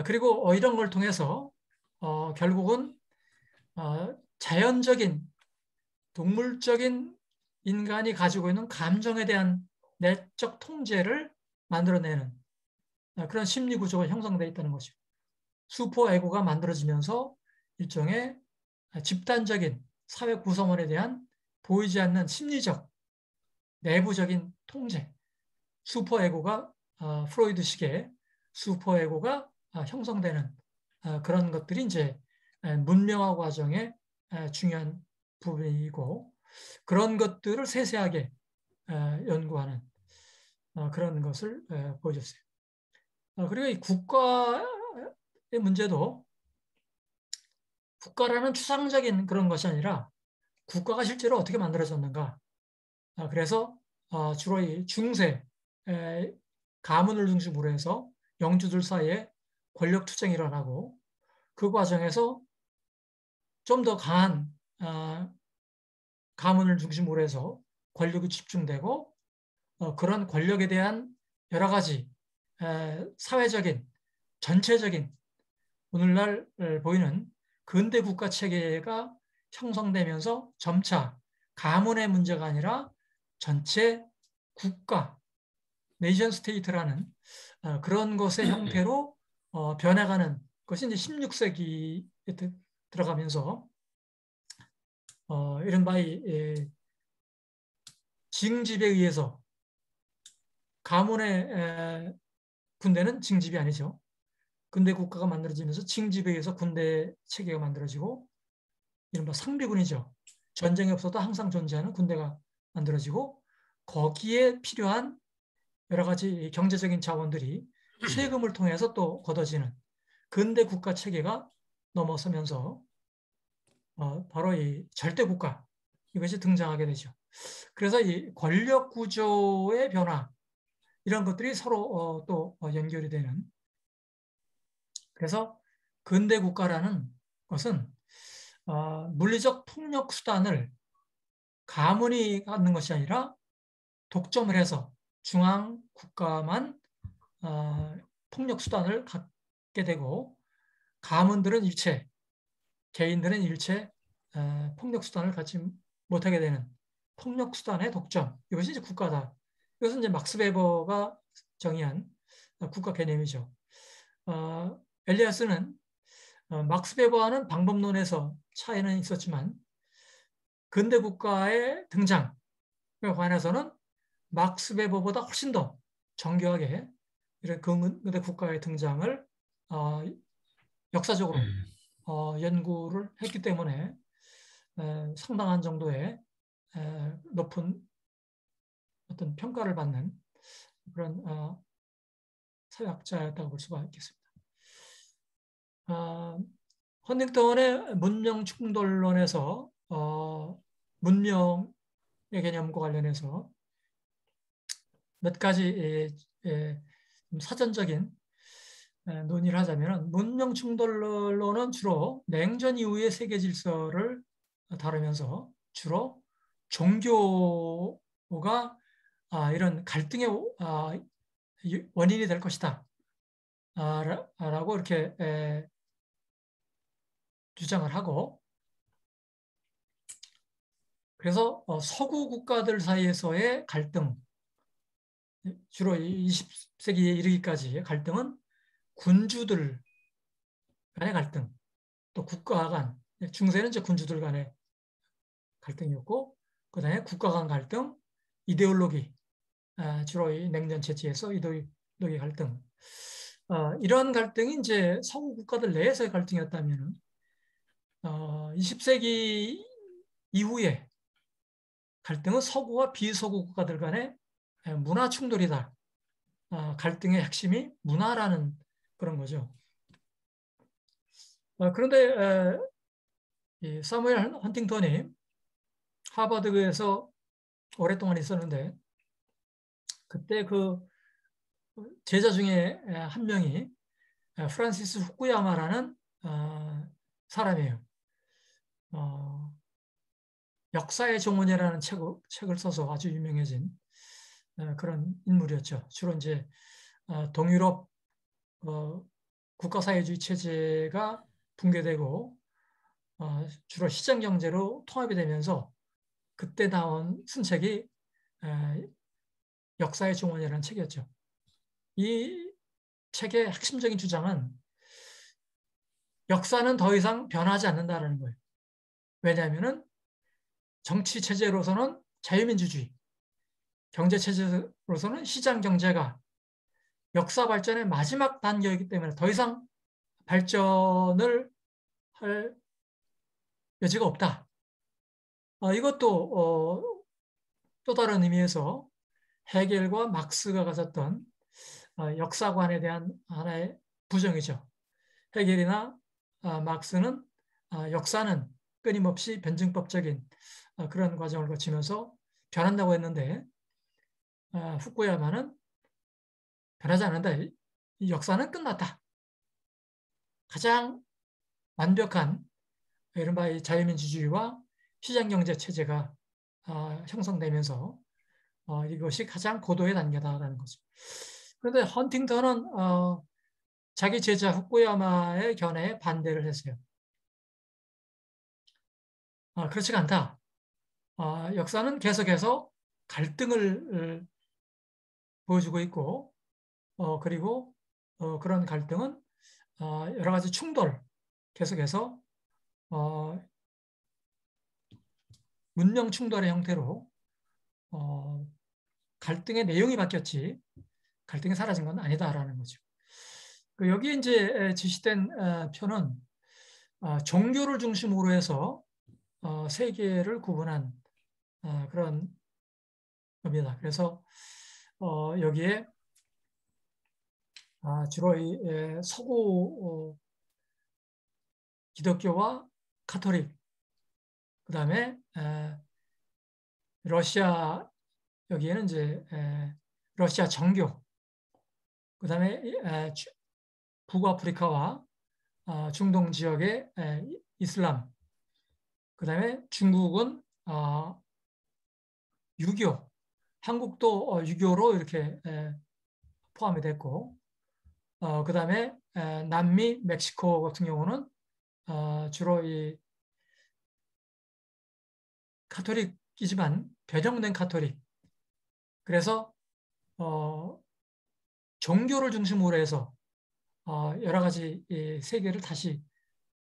그리고 이런 걸 통해서 결국은 자연적인 동물적인 인간이 가지고 있는 감정에 대한 내적 통제를 만들어내는 그런 심리 구조가 형성되어 있다는 거죠. 슈퍼에고가 만들어지면서 일종의 집단적인 사회 구성원에 대한 보이지 않는 심리적 내부적인 통제, 슈퍼에고가 프로이드식의 슈퍼에고가 형성되는 그런 것들이 이제 문명화 과정의 중요한 부분이고, 그런 것들을 세세하게 연구하는 그런 것을 보여줬어요. 그리고 이 국가의 문제도 국가라는 추상적인 그런 것이 아니라 국가가 실제로 어떻게 만들어졌는가. 그래서 주로 이 중세 가문을 중심으로 해서 영주들 사이에 권력 투쟁이 일어나고, 그 과정에서 좀 더 강한 가문을 중심으로 해서 권력이 집중되고, 그런 권력에 대한 여러 가지 사회적인 전체적인 오늘날 보이는 근대 국가 체계가 형성되면서 점차 가문의 문제가 아니라 전체 국가, 네이션 스테이트라는 그런 것의 형태로 변해가는 것이 이제 16세기에 들어가면서 이른바 징집에 의해서 가문의 군대는 징집이 아니죠. 근대 국가가 만들어지면서 징집에 의해서 군대 체계가 만들어지고, 이른바 상비군이죠. 전쟁이 없어도 항상 존재하는 군대가 만들어지고, 거기에 필요한 여러 가지 경제적인 자원들이 세금을 통해서 또 걷어지는 근대 국가 체계가 넘어서면서 바로 이 절대 국가, 이것이 등장하게 되죠. 그래서 이 권력 구조의 변화 이런 것들이 서로 또 연결이 되는, 그래서 근대 국가라는 것은 물리적 폭력 수단을 가문이 갖는 것이 아니라 독점을 해서 중앙 국가만 폭력 수단을 갖게 되고, 가문들은 일체, 개인들은 일체 폭력 수단을 갖지 못하게 되는 폭력 수단의 독점, 이것이 이제 국가다. 이것은 이제 막스 베버가 정의한 국가 개념이죠. 엘리아스는 막스 베버와는 방법론에서 차이는 있었지만 근대 국가의 등장에 관해서는 막스 베버보다 훨씬 더 정교하게 이런 근대 국가의 등장을 역사적으로 연구를 했기 때문에 상당한 정도의 높은 어떤 평가를 받는 그런 사회학자였다고 볼 수가 있겠습니다. 헌팅턴의 문명 충돌론에서 문명의 개념과 관련해서 몇 가지 사전적인 논의를 하자면, 문명 충돌론은 주로 냉전 이후의 세계 질서를 다루면서 주로 종교가 이런 갈등의 원인이 될 것이다 라고 이렇게 주장을 하고, 그래서 서구 국가들 사이에서의 갈등, 주로 20세기에 이르기까지의 갈등은 군주들 간의 갈등, 또 국가 간, 중세는 이제 군주들 간의 갈등이었고, 그 다음에 국가 간 갈등, 이데올로기, 주로 이 냉전 체제에서 이데올로기 갈등, 이러한 갈등이 이제 서구 국가들 내에서의 갈등이었다면, 20세기 이후에 갈등은 서구와 비서구 국가들 간의 문화 충돌이다. 갈등의 핵심이 문화라는 그런 거죠. 그런데 사무엘 헌팅턴이 하버드에서 오랫동안 있었는데, 그때 그 제자 중에 한 명이 프란시스 후쿠야마라는 사람이에요. 역사의 정원이라는 책을 써서 아주 유명해진 그런 인물이었죠. 주로 이제 동유럽 국가사회주의 체제가 붕괴되고 주로 시장 경제로 통합이 되면서 그때 쓴 책이 역사의 정원이라는 책이었죠. 이 책의 핵심적인 주장은 역사는 더 이상 변하지 않는다는 거예요. 왜냐하면 정치 체제로서는 자유민주주의, 경제 체제로서는 시장 경제가 역사 발전의 마지막 단계이기 때문에 더 이상 발전을 할 여지가 없다. 이것도 또 다른 의미에서 헤겔과 막스가 가졌던 역사관에 대한 하나의 부정이죠. 헤겔이나 막스는 역사는 끊임없이 변증법적인 그런 과정을 거치면서 변한다고 했는데, 후쿠야마는 변하지 않는다. 이 역사는 끝났다. 가장 완벽한 이른바 자유민주주의와 시장경제 체제가 형성되면서 이것이 가장 고도의 단계다라는 거죠. 그런데 헌팅턴은 자기 제자 후쿠야마의 견해에 반대를 했어요. 그렇지가 않다. 역사는 계속해서 갈등을 보여주고 있고, 그리고 그런 갈등은 여러 가지 충돌, 계속해서 문명 충돌의 형태로 갈등의 내용이 바뀌었지 갈등이 사라진 건 아니다라는 거죠. 여기에 이제 지시된 표는 종교를 중심으로 해서 세계를 구분한 그런 겁니다. 그래서 여기에 주로 이 서구 기독교와 가톨릭, 그 다음에 러시아, 여기에는 이제 러시아 정교, 그 다음에 북아프리카와 중동 지역의 이슬람, 그 다음에 중국은 유교, 한국도 유교로 이렇게 포함이 됐고, 그 다음에 남미, 멕시코 같은 경우는 주로 이 카톨릭이지만 변형된 카톨릭. 그래서 종교를 중심으로 해서 여러 가지 세계를 다시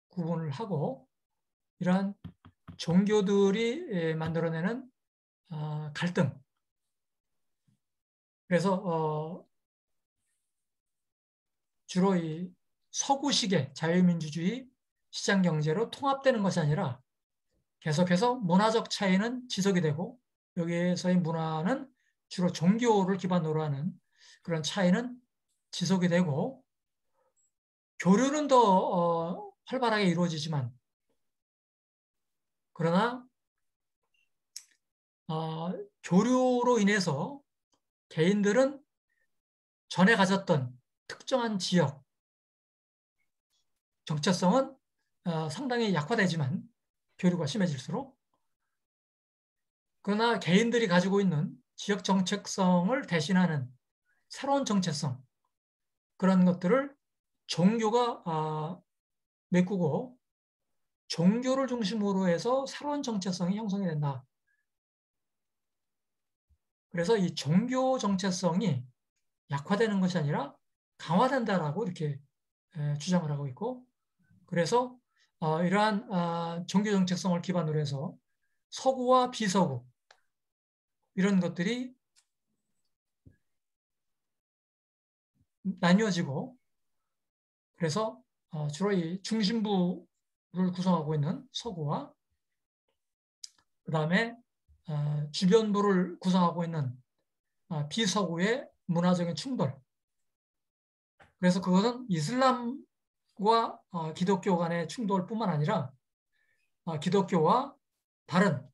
구분을 하고, 이러한 종교들이 만들어내는 갈등. 그래서 주로 이 서구식의 자유민주주의 시장 경제로 통합되는 것이 아니라 계속해서 문화적 차이는 지속이 되고, 여기에서의 문화는 주로 종교를 기반으로 하는 그런 차이는 지속이 되고, 교류는 더 활발하게 이루어지지만, 그러나 교류로 인해서 개인들은 전에 가졌던 특정한 지역, 정체성은 상당히 약화되지만, 교류가 심해질수록, 그러나 개인들이 가지고 있는 지역 정체성을 대신하는 새로운 정체성, 그런 것들을 종교가 메꾸고 종교를 중심으로 해서 새로운 정체성이 형성이 된다. 그래서 이 종교 정체성이 약화되는 것이 아니라 강화된다라고 이렇게 주장을 하고 있고, 그래서 이러한 종교 정체성을 기반으로 해서 서구와 비서구 이런 것들이 나뉘어지고, 그래서 주로 이 중심부를 구성하고 있는 서구와 그다음에 주변부를 구성하고 있는 비서구의 문화적인 충돌. 그래서 그것은 이슬람과 기독교 간의 충돌뿐만 아니라 기독교와 다른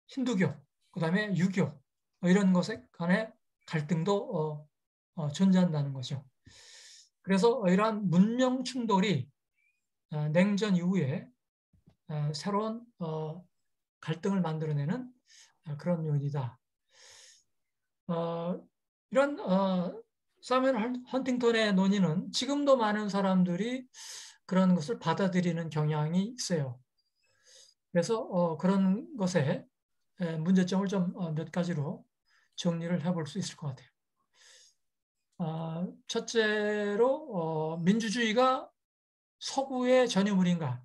힌두교, 그다음에 유교 이런 것에 간의 갈등도 존재한다는 거죠. 그래서 이러한 문명 충돌이 냉전 이후에 새로운 갈등을 만들어내는 그런 요인이다. 이런 사뮤엘 헌팅턴의 논의는 지금도 많은 사람들이 그런 것을 받아들이는 경향이 있어요. 그래서 그런 것에 문제점을 좀 몇 가지로 정리를 해볼 수 있을 것 같아요. 첫째로 민주주의가 서구의 전유물인가?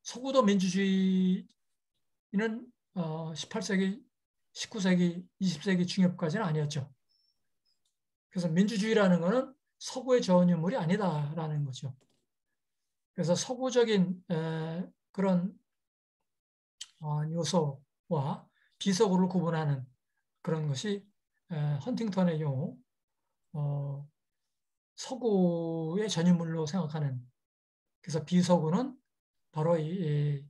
서구도 민주주의는 18세기, 19세기, 20세기 중엽까지는 아니었죠. 그래서 민주주의라는 것은 서구의 전유물이 아니다라는 거죠. 그래서 서구적인 그런 요소와 비서구를 구분하는 그런 것이 헌팅턴의 경우 서구의 전유물로 생각하는, 그래서 비서구는 바로 이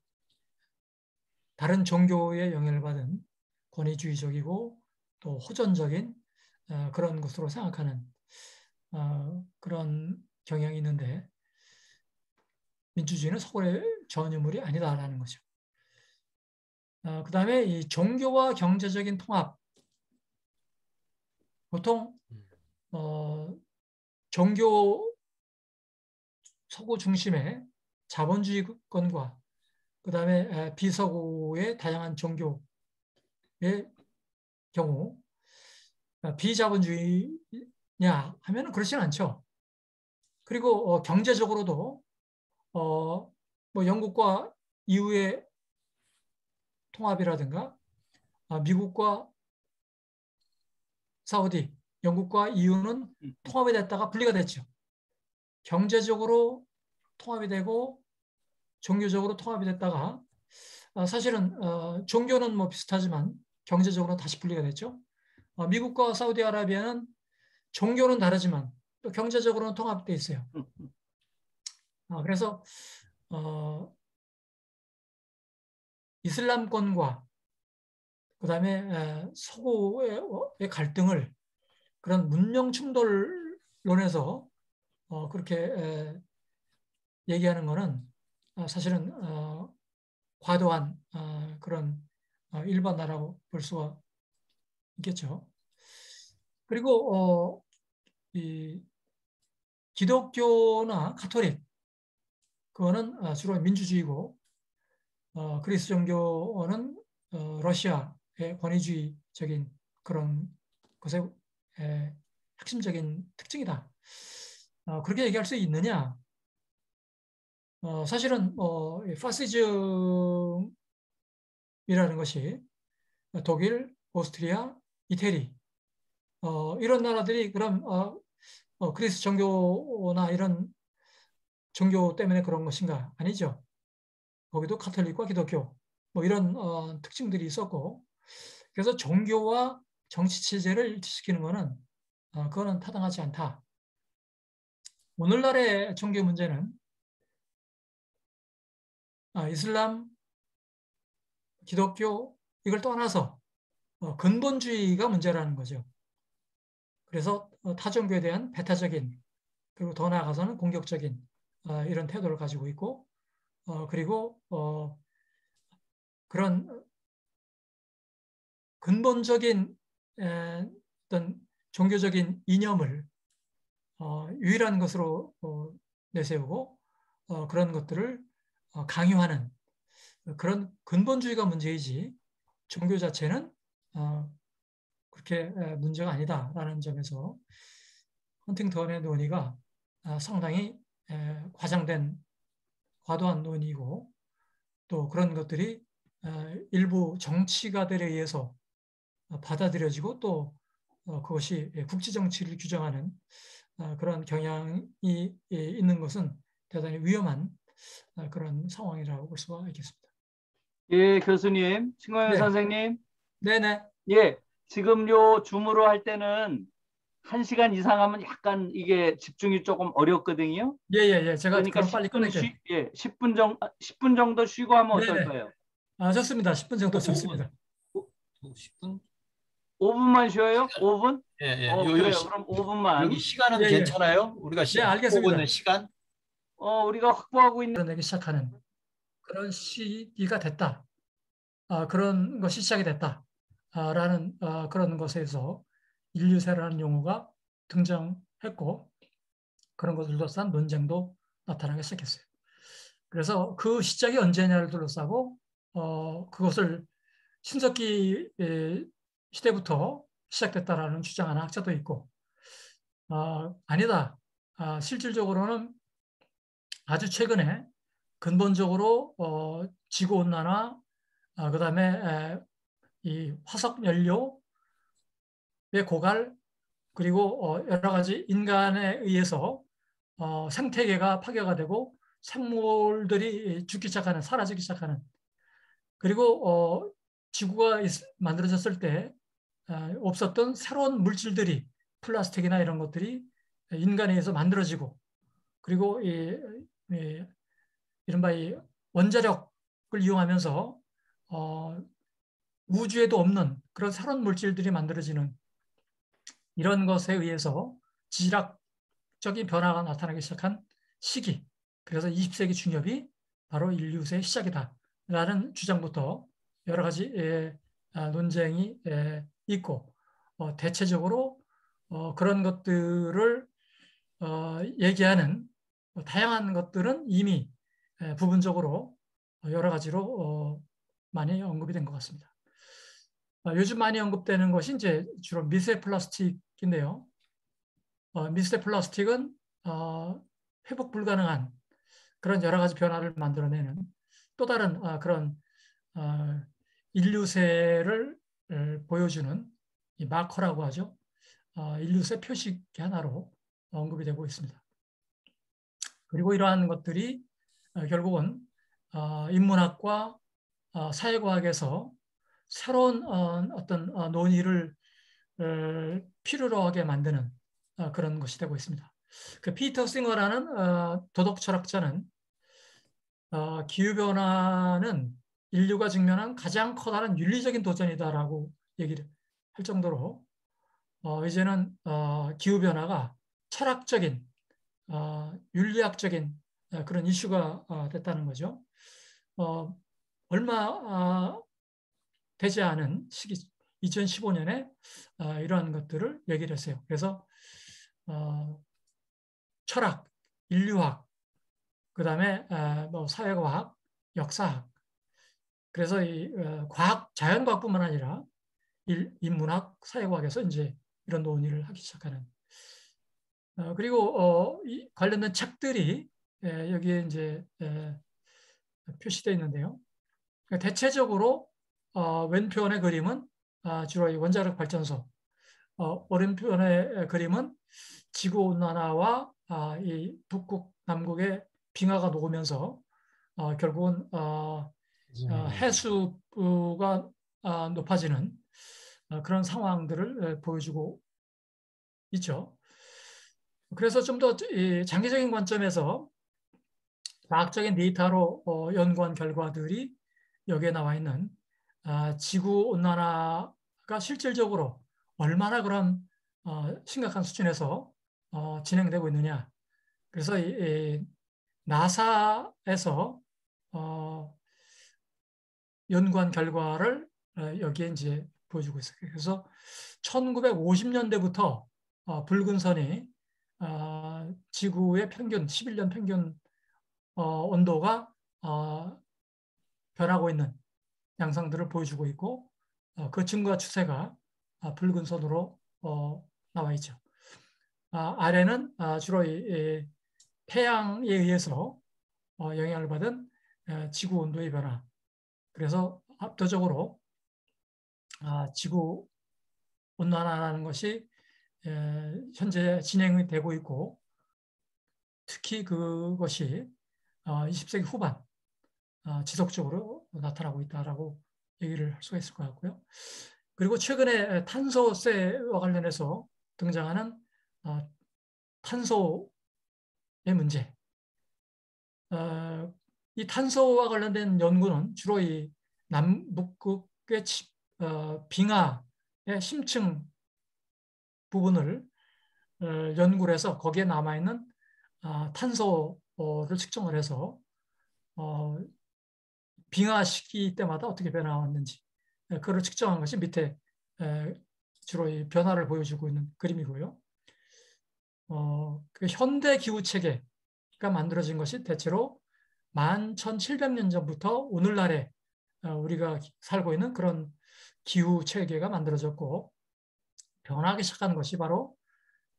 다른 종교의 영향을 받은 권위주의적이고 또 호전적인 그런 것으로 생각하는 그런 경향이 있는데, 민주주의는 서구의 전유물이 아니다라는 거죠. 그 다음에 이 종교와 경제적인 통합. 보통 종교 서구 중심의 자본주의권과 그 다음에 비서구의 다양한 종교의 경우 비자본주의냐 하면 그렇지는 않죠. 그리고 경제적으로도 뭐 영국과 이후의 통합이라든가 미국과 사우디, 영국과 EU는 통합이 됐다가 분리가 됐죠. 경제적으로 통합이 되고 종교적으로 통합이 됐다가 사실은 종교는 뭐 비슷하지만 경제적으로 다시 분리가 됐죠. 미국과 사우디아라비아는 종교는 다르지만 또 경제적으로는 통합되어 있어요. 그래서 이슬람권과 그다음에 서구의 갈등을 그런 문명 충돌론에서 그렇게 얘기하는 것은 사실은 과도한 그런 일반화라고 볼 수가 있겠죠. 그리고 이 기독교나 가톨릭, 그거는 주로 민주주의고 그리스 종교는 러시아의 권위주의적인 그런 것의 핵심적인 특징이다. 그렇게 얘기할 수 있느냐? 사실은 파시즘이라는 것이 독일, 오스트리아, 이태리 이런 나라들이 그럼 그리스 종교나 이런 종교 때문에 그런 것인가? 아니죠. 거기도 카톨릭과 기독교 뭐 이런 특징들이 있었고, 그래서 종교와 정치 체제를 일치시키는 것은 그거는 타당하지 않다. 오늘날의 종교 문제는 이슬람, 기독교 이걸 떠나서 근본주의가 문제라는 거죠. 그래서 타종교에 대한 배타적인 그리고 더 나아가서는 공격적인 이런 태도를 가지고 있고 그리고 그런 근본적인 어떤 종교적인 이념을 유일한 것으로 내세우고 그런 것들을 강요하는 그런 근본주의가 문제이지 종교 자체는 그렇게 문제가 아니다라는 점에서 헌팅턴의 논의가 상당히 과장된 과도한 논의이고 또 그런 것들이 일부 정치가들에 의해서 받아들여지고 또 그것이 국제 정치를 규정하는 그런 경향이 있는 것은 대단히 위험한 그런 상황이라고 볼 수가 있겠습니다. 예, 교수님, 신광현 네, 선생님. 네네. 예, 지금 요 줌으로 할 때는 1시간 이상 하면 약간 이게 집중이 조금 어렵거든요. 예. 제가 그러니까 그럼 빨리 10분 끊을게요. 10분 정도 쉬고 하면 네네. 어떨까요? 좋습니다. 10분 정도 5분. 좋습니다. 10분? 5분만 쉬어요? 5분? 예, 예. 그래요. 그럼 여기 5분만. 시간은 예. 괜찮아요? 우리가 네, 보고 있는 알겠습니다. 시간? 우리가 확보하고 있는 내기 시작하는 그런 시기가 됐다. 그런 것이 시작이 됐다. 라는 그런 것에서 인류세라는 용어가 등장했고 그런 것을 둘러싼 논쟁도 나타나기 시작했어요. 그래서 그 시작이 언제냐를 둘러싸고 그것을 신석기 시대부터 시작됐다라는 주장하는 학자도 있고 아니다. 실질적으로는 아주 최근에 근본적으로 지구 온난화, 그다음에 이 화석 연료의 고갈 그리고 여러 가지 인간에 의해서 생태계가 파괴가 되고 생물들이 죽기 시작하는 사라지기 시작하는 그리고 지구가 만들어졌을 때 없었던 새로운 물질들이 플라스틱이나 이런 것들이 인간에 의해서 만들어지고 그리고 이른바 이 원자력을 이용하면서 우주에도 없는 그런 새로운 물질들이 만들어지는 이런 것에 의해서 지질학적인 변화가 나타나기 시작한 시기. 그래서 20세기 중엽이 바로 인류세의 시작이다라는 주장부터 여러 가지 논쟁이 있고 대체적으로 그런 것들을 얘기하는 다양한 것들은 이미 부분적으로 여러 가지로 많이 언급이 된 것 같습니다. 요즘 많이 언급되는 것이 이제 주로 미세 플라스틱인데요. 미세 플라스틱은 회복 불가능한 그런 여러 가지 변화를 만들어내는 또 다른 그런 인류세를 보여주는 이 마커라고 하죠. 인류세 표식 하나로 언급이 되고 있습니다. 그리고 이러한 것들이 결국은 인문학과 사회과학에서 새로운 어떤 논의를 필요로 하게 만드는 그런 것이 되고 있습니다. 그 피터 싱어라는 도덕 철학자는 기후변화는 인류가 직면한 가장 커다란 윤리적인 도전이다라고 얘기를 할 정도로 이제는 기후변화가 철학적인 윤리학적인 그런 이슈가 됐다는 거죠. 얼마 되지 않은 시기 2015년에 이러한 것들을 얘기를 했어요. 그래서 철학, 인류학, 그다음에 뭐 사회과학, 역사학. 그래서 이 과학, 자연과학뿐만 아니라 인문학, 사회과학에서 이제 이런 논의를 하기 시작하는. 그리고 이 관련된 책들이 여기에 이제 표시되어 있는데요. 대체적으로 왼편의 그림은 주로 이 원자력 발전소, 오른편의 그림은 지구 온난화와 이 북극, 남극의 빙하가 녹으면서 결국은 해수가 높아지는 그런 상황들을 보여주고 있죠. 그래서 좀 더 장기적인 관점에서 과학적인 데이터로 연구한 결과들이 여기에 나와 있는 지구 온난화가 실질적으로 얼마나 그런 심각한 수준에서 진행되고 있느냐. 그래서 나사에서 연구한 결과를 여기에 이제 보여주고 있어요. 그래서 1950년대부터 붉은 선이 지구의 평균 11년 평균 온도가 변하고 있는 양상들을 보여주고 있고 그 증가 추세가 붉은 선으로 나와 있죠. 아래는 주로 태양에 의해서 영향을 받은 지구 온도의 변화. 그래서 압도적으로 지구 온난화라는 것이 현재 진행이 되고 있고 특히 그것이 20세기 후반 지속적으로 나타나고 있다라고 얘기를 할 수가 있을 것 같고요. 그리고 최근에 탄소세와 관련해서 등장하는 탄소의 문제. 이 탄소와 관련된 연구는 주로 이 남북극의 빙하의 심층 부분을 연구를 해서 거기에 남아있는 탄소를 측정을 해서 빙하 시기 때마다 어떻게 변화왔는지 그걸 측정한 것이 밑에 주로 이 변화를 보여주고 있는 그림이고요. 그 현대 기후 체계가 만들어진 것이 대체로 11,700년 전부터 오늘날에 우리가 살고 있는 그런 기후 체계가 만들어졌고 변하기 시작한 것이 바로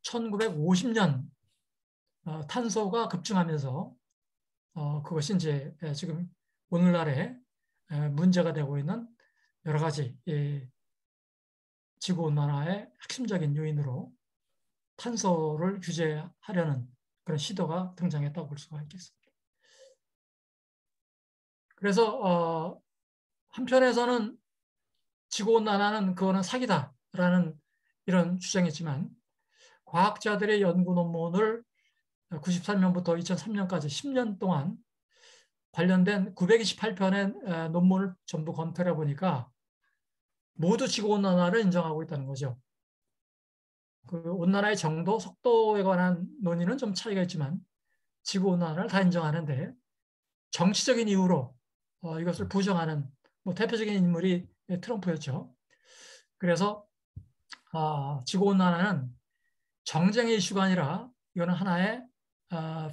1950년 탄소가 급증하면서 그것이 이제 지금 오늘날에 문제가 되고 있는 여러 가지 지구온난화의 핵심적인 요인으로 탄소를 규제하려는 그런 시도가 등장했다고 볼 수가 있겠습니다. 그래서 한편에서는 지구온난화는 그거는 사기다라는 이런 주장이지만 과학자들의 연구 논문을 93년부터 2003년까지 10년 동안 관련된 928편의 논문을 전부 검토해 보니까 모두 지구온난화를 인정하고 있다는 거죠. 그 온난화의 정도, 속도에 관한 논의는 좀 차이가 있지만 지구온난화를 다 인정하는데 정치적인 이유로 이것을 부정하는 대표적인 인물이 트럼프였죠. 그래서 지구온난화는 정쟁의 이슈가 아니라 이거는 하나의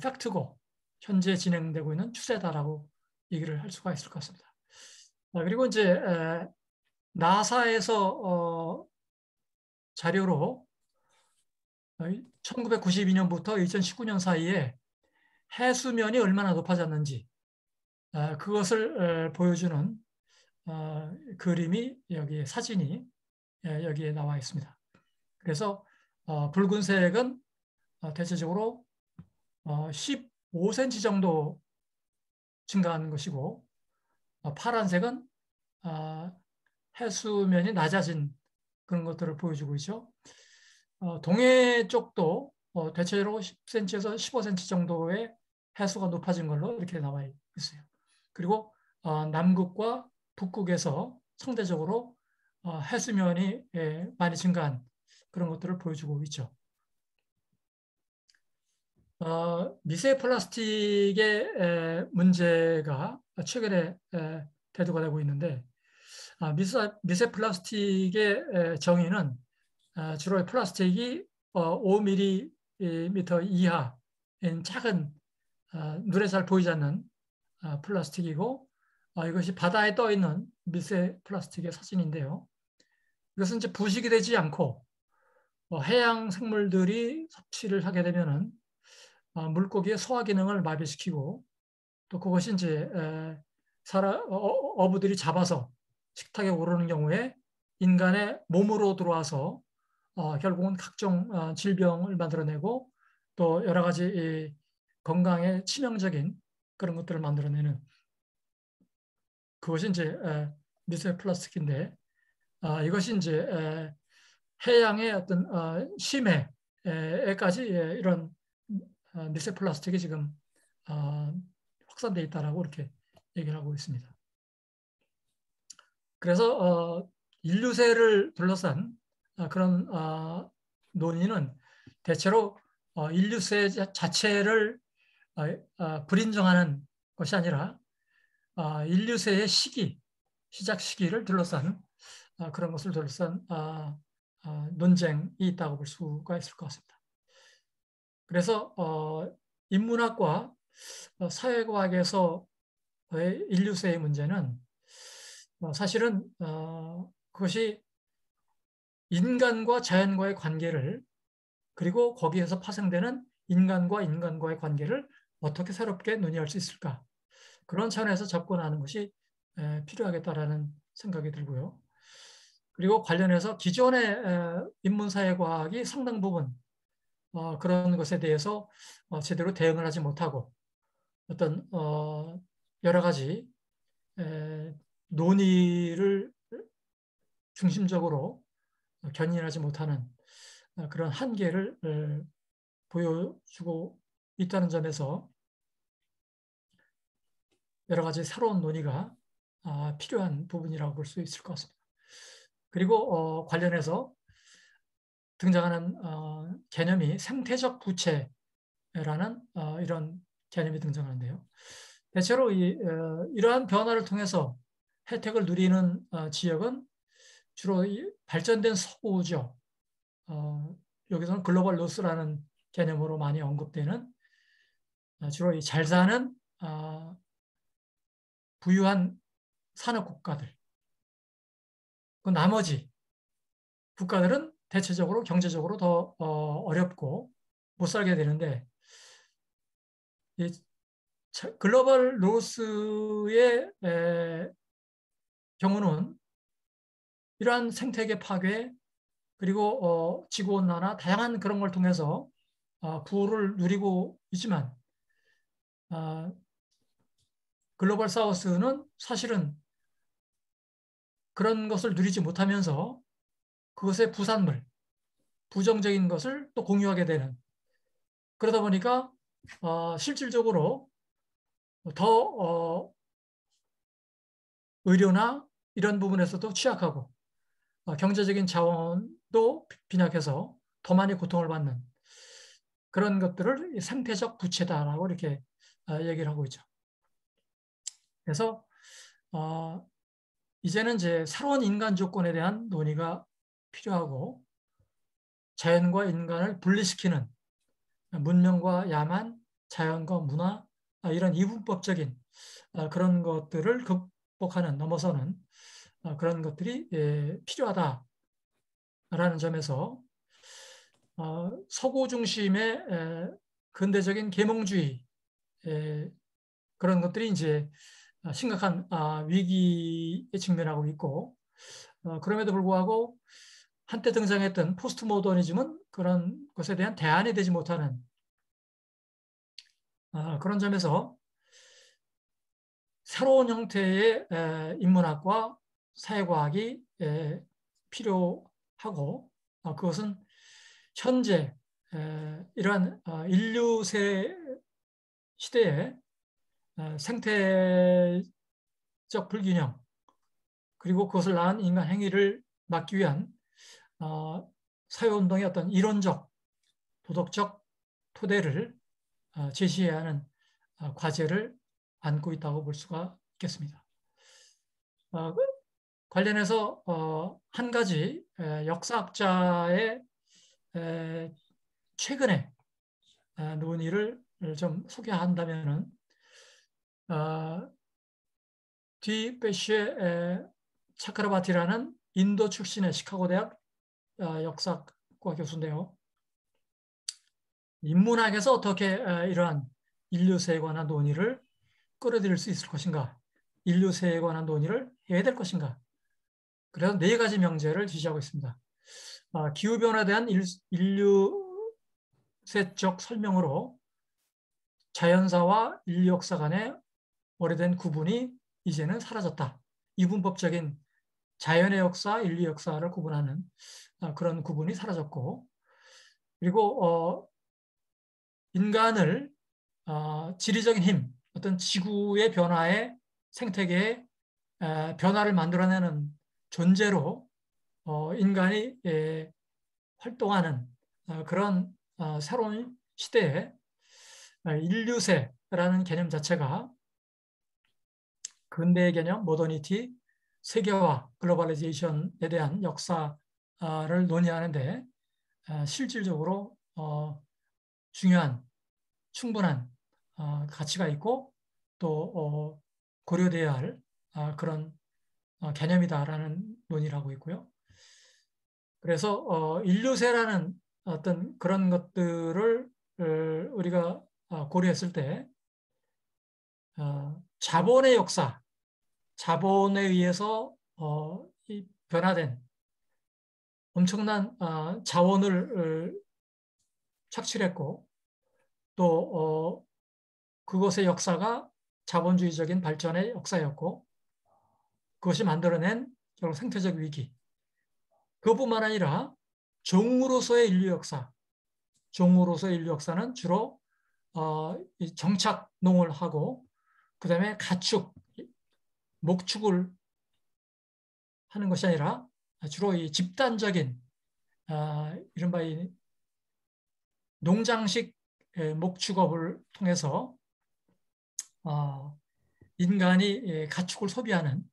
팩트고 현재 진행되고 있는 추세다라고 얘기를 할 수가 있을 것 같습니다. 그리고 이제 나사에서 자료로 1992년부터 2019년 사이에 해수면이 얼마나 높아졌는지 그것을 보여주는 그림이 여기에 사진이 여기에 나와 있습니다. 그래서 붉은색은 대체적으로 15cm 정도 증가한 것이고 파란색은 해수면이 낮아진 그런 것들을 보여주고 있죠. 동해 쪽도 대체로 10cm에서 15cm 정도의 해수가 높아진 걸로 이렇게 나와 있어요. 그리고 남극과 북극에서 상대적으로 해수면이 많이 증가한 그런 것들을 보여주고 있죠. 미세 플라스틱의 문제가 최근에 대두가 되고 있는데 미세 플라스틱의 정의는 주로 플라스틱이 5mm 이하인 작은 눈에 잘 보이지 않는 플라스틱이고 이것이 바다에 떠 있는 미세 플라스틱의 사진인데요. 이것은 이제 부식이 되지 않고 해양 생물들이 섭취를 하게 되면은 물고기의 소화 기능을 마비시키고 또 그것이 이제 어부들이 잡아서 식탁에 오르는 경우에 인간의 몸으로 들어와서 결국은 각종 질병을 만들어내고 또 여러 가지 건강에 치명적인 그런 것들을 만들어내는 그것이 이제 미세 플라스틱인데 이것이 이제 해양의 어떤 심해에까지 이런 밀폐 플라스틱이 지금 확산돼 있다라고 이렇게 얘기를 하고 있습니다. 그래서 인류세를 둘러싼 그런 논의는 대체로 인류세 자체를 불인정하는 것이 아니라 인류세의 시작 시기를 둘러싼 그런 것을 둘러싼 논쟁이 있다고 볼 수가 있을 것 같습니다. 그래서 인문학과 사회과학에서의 인류세의 문제는 사실은 그것이 인간과 자연과의 관계를 그리고 거기에서 파생되는 인간과 인간과의 관계를 어떻게 새롭게 논의할 수 있을까? 그런 차원에서 접근하는 것이 필요하겠다라는 생각이 들고요. 그리고 관련해서 기존의 인문사회과학이 상당 부분 그런 것에 대해서 제대로 대응을 하지 못하고 어떤 여러 가지 논의를 중심적으로 견인하지 못하는 그런 한계를 보여주고 있다는 점에서 여러 가지 새로운 논의가 필요한 부분이라고 볼 수 있을 것 같습니다. 그리고 관련해서 등장하는 개념이 생태적 부채라는 이런 개념이 등장하는데요. 대체로 이러한 변화를 통해서 혜택을 누리는 지역은 주로 발전된 서구죠. 여기서는 글로벌 노스라는 개념으로 많이 언급되는 주로 잘 사는 부유한 산업 국가들. 그 나머지 국가들은 대체적으로 경제적으로 더 어렵고 못 살게 되는데 글로벌 노스의 경우는 이러한 생태계 파괴 그리고 지구온난화 다양한 그런 걸 통해서 부를 누리고 있지만 글로벌 사우스는 사실은 그런 것을 누리지 못하면서 그것의 부산물, 부정적인 것을 또 공유하게 되는 그러다 보니까 실질적으로 더 의료나 이런 부분에서도 취약하고 경제적인 자원도 빈약해서 더 많이 고통을 받는 그런 것들을 생태적 부채다라고 이렇게 얘기를 하고 있죠. 그래서 이제는 이제 새로운 인간 조건에 대한 논의가 필요하고 자연과 인간을 분리시키는 문명과 야만, 자연과 문화 이런 이분법적인 그런 것들을 극복하는 넘어서는 그런 것들이 필요하다라는 점에서 서구 중심의 근대적인 계몽주의 그런 것들이 이제 심각한 위기에 직면하고 있고 그럼에도 불구하고 한때 등장했던 포스트 모더니즘은 그런 것에 대한 대안이 되지 못하는 그런 점에서 새로운 형태의 인문학과 사회과학이 필요하고 그것은 현재 이러한 인류세 시대의 생태적 불균형 그리고 그것을 낳은 인간 행위를 막기 위한 사회운동의 어떤 이론적 도덕적 토대를 제시해야 하는 과제를 안고 있다고 볼 수가 있겠습니다. 관련해서 한 가지 역사학자의 최근의 논의를 좀 소개한다면은 디베시의 차크라바티라는 인도 출신의 시카고 대학 역사과 교수인데요. 인문학에서 어떻게 이러한 인류세에 관한 논의를 끌어들일 수 있을 것인가, 인류세에 관한 논의를 해야 될 것인가. 그래서 4가지 명제를 지시하고 있습니다. 기후변화에 대한 인류세적 설명으로 자연사와 인류 역사 간의 오래된 구분이 이제는 사라졌다. 이분법적인 자연의 역사, 인류 역사를 구분하는 그런 구분이 사라졌고, 그리고 인간을 지리적인 힘, 어떤 지구의 변화에 생태계의 변화를 만들어내는 존재로 인간이 활동하는 그런 새로운 시대에 인류세라는 개념 자체가 근대의 개념, 모더니티, 세계화, 글로벌리제이션에 대한 역사를 논의하는데 실질적으로 중요한, 충분한 가치가 있고 또 고려돼야 할 그런 개념이다라는 논의를 하고 있고요. 그래서 인류세라는 어떤 그런 것들을 우리가 고려했을 때 자본의 역사, 자본에 의해서 변화된 엄청난 자원을 착취했고 또 그것의 역사가 자본주의적인 발전의 역사였고 그것이 만들어낸 결국 생태적 위기. 그것뿐만 아니라 종으로서의 인류 역사, 종으로서의 인류 역사는 주로 정착 농을 하고 그다음에 가축, 목축을 하는 것이 아니라 주로 이 집단적인 이른바 이 농장식 목축업을 통해서 인간이 가축을 소비하는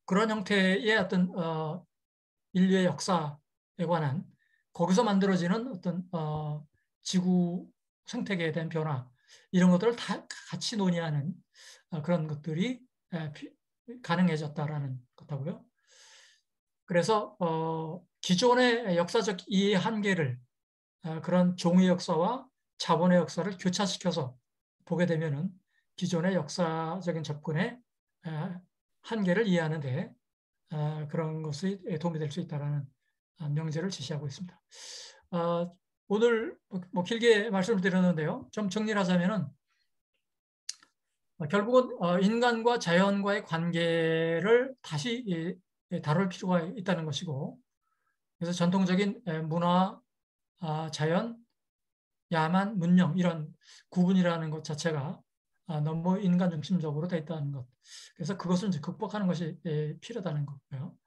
그런 형태의 어떤 인류의 역사에 관한 거기서 만들어지는 어떤 지구 생태계에 대한 변화 이런 것들을 다 같이 논의하는 그런 것들이 가능해졌다라는 것하고요. 그래서 기존의 역사적 이해 한계를 그런 종의 역사와 자본의 역사를 교차시켜서 보게 되면은 기존의 역사적인 접근의 한계를 이해하는데 그런 것이 도움이 될 수 있다라는 명제를 제시하고 있습니다. 오늘 뭐 길게 말씀을 드렸는데요. 좀 정리를 하자면은 결국은 인간과 자연과의 관계를 다시 다룰 필요가 있다는 것이고 그래서 전통적인 문화, 자연, 야만, 문명 이런 구분이라는 것 자체가 너무 인간 중심적으로 되어 있다는 것. 그래서 그것을 이제 극복하는 것이 필요하다는 거고요.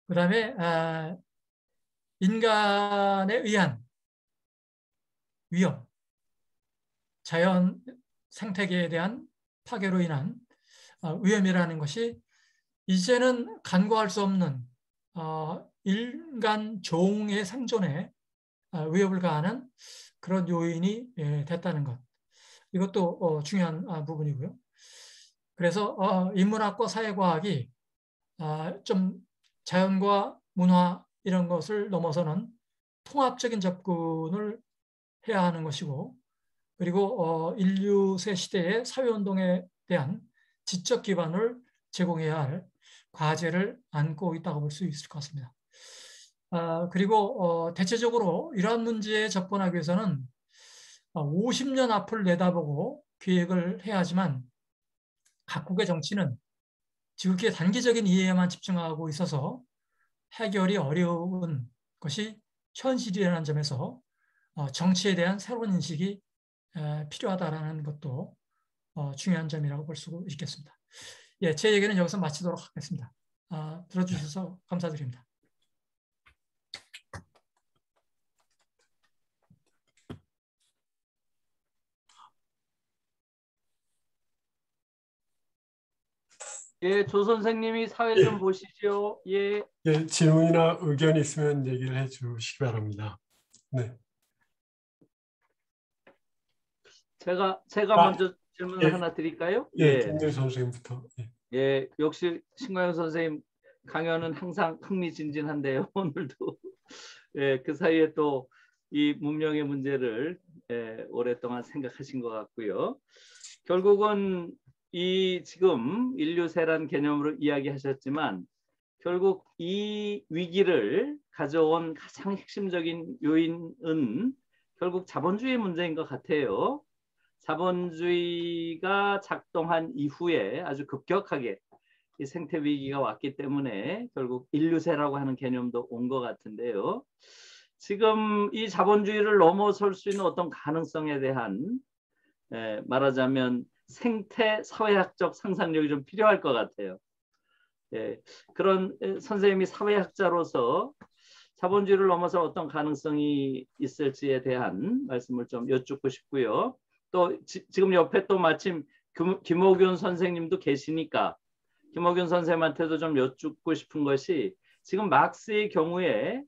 그 다음에 인간에 의한 위험, 자연 생태계에 대한 파괴로 인한 위험이라는 것이 이제는 간과할 수 없는 인간 종의 생존에 위협을 가하는 그런 요인이 됐다는 것. 이것도 중요한 부분이고요. 그래서 인문학과 사회과학이 좀 자연과 문화 이런 것을 넘어서는 통합적인 접근을 해야 하는 것이고 그리고 인류세 시대의 사회운동에 대한 지적 기반을 제공해야 할 과제를 안고 있다고 볼 수 있을 것 같습니다. 그리고 대체적으로 이러한 문제에 접근하기 위해서는 50년 앞을 내다보고 계획을 해야 하지만 각국의 정치는 지극히 단기적인 이해에만 집중하고 있어서 해결이 어려운 것이 현실이라는 점에서 정치에 대한 새로운 인식이 필요하다는 것도 중요한 점이라고 볼 수 있겠습니다. 예, 제 얘기는 여기서 마치도록 하겠습니다. 들어주셔서 감사드립니다. 예, 조 선생님이 사회 좀 보시죠. 예. 예, 질문이나 의견이 있으면 얘기를 해주시기 바랍니다. 네. 제가 먼저 질문을 예. 하나 드릴까요? 예, 김대 선생님부터. 예. 예, 역시 신광현 선생님 강연은 항상 흥미진진한데요. 오늘도 예, 그 사이에 또 이 문명의 문제를 오랫동안 생각하신 것 같고요. 결국은 이 지금 인류세란 개념으로 이야기하셨지만 결국 이 위기를 가져온 가장 핵심적인 요인은 결국 자본주의 문제인 것 같아요. 자본주의가 작동한 이후에 아주 급격하게 이 생태 위기가 왔기 때문에 결국 인류세라고 하는 개념도 온 것 같은데요. 지금 이 자본주의를 넘어설 수 있는 어떤 가능성에 대한 말하자면 생태 사회학적 상상력이 좀 필요할 것 같아요. 그런 선생님이 사회학자로서 자본주의를 넘어서 어떤 가능성이 있을지에 대한 말씀을 좀 여쭙고 싶고요. 또 지금 옆에 또 마침 김옥윤 선생님도 계시니까 김옥윤 선생님한테도 좀 여쭙고 싶은 것이 지금 막스의 경우에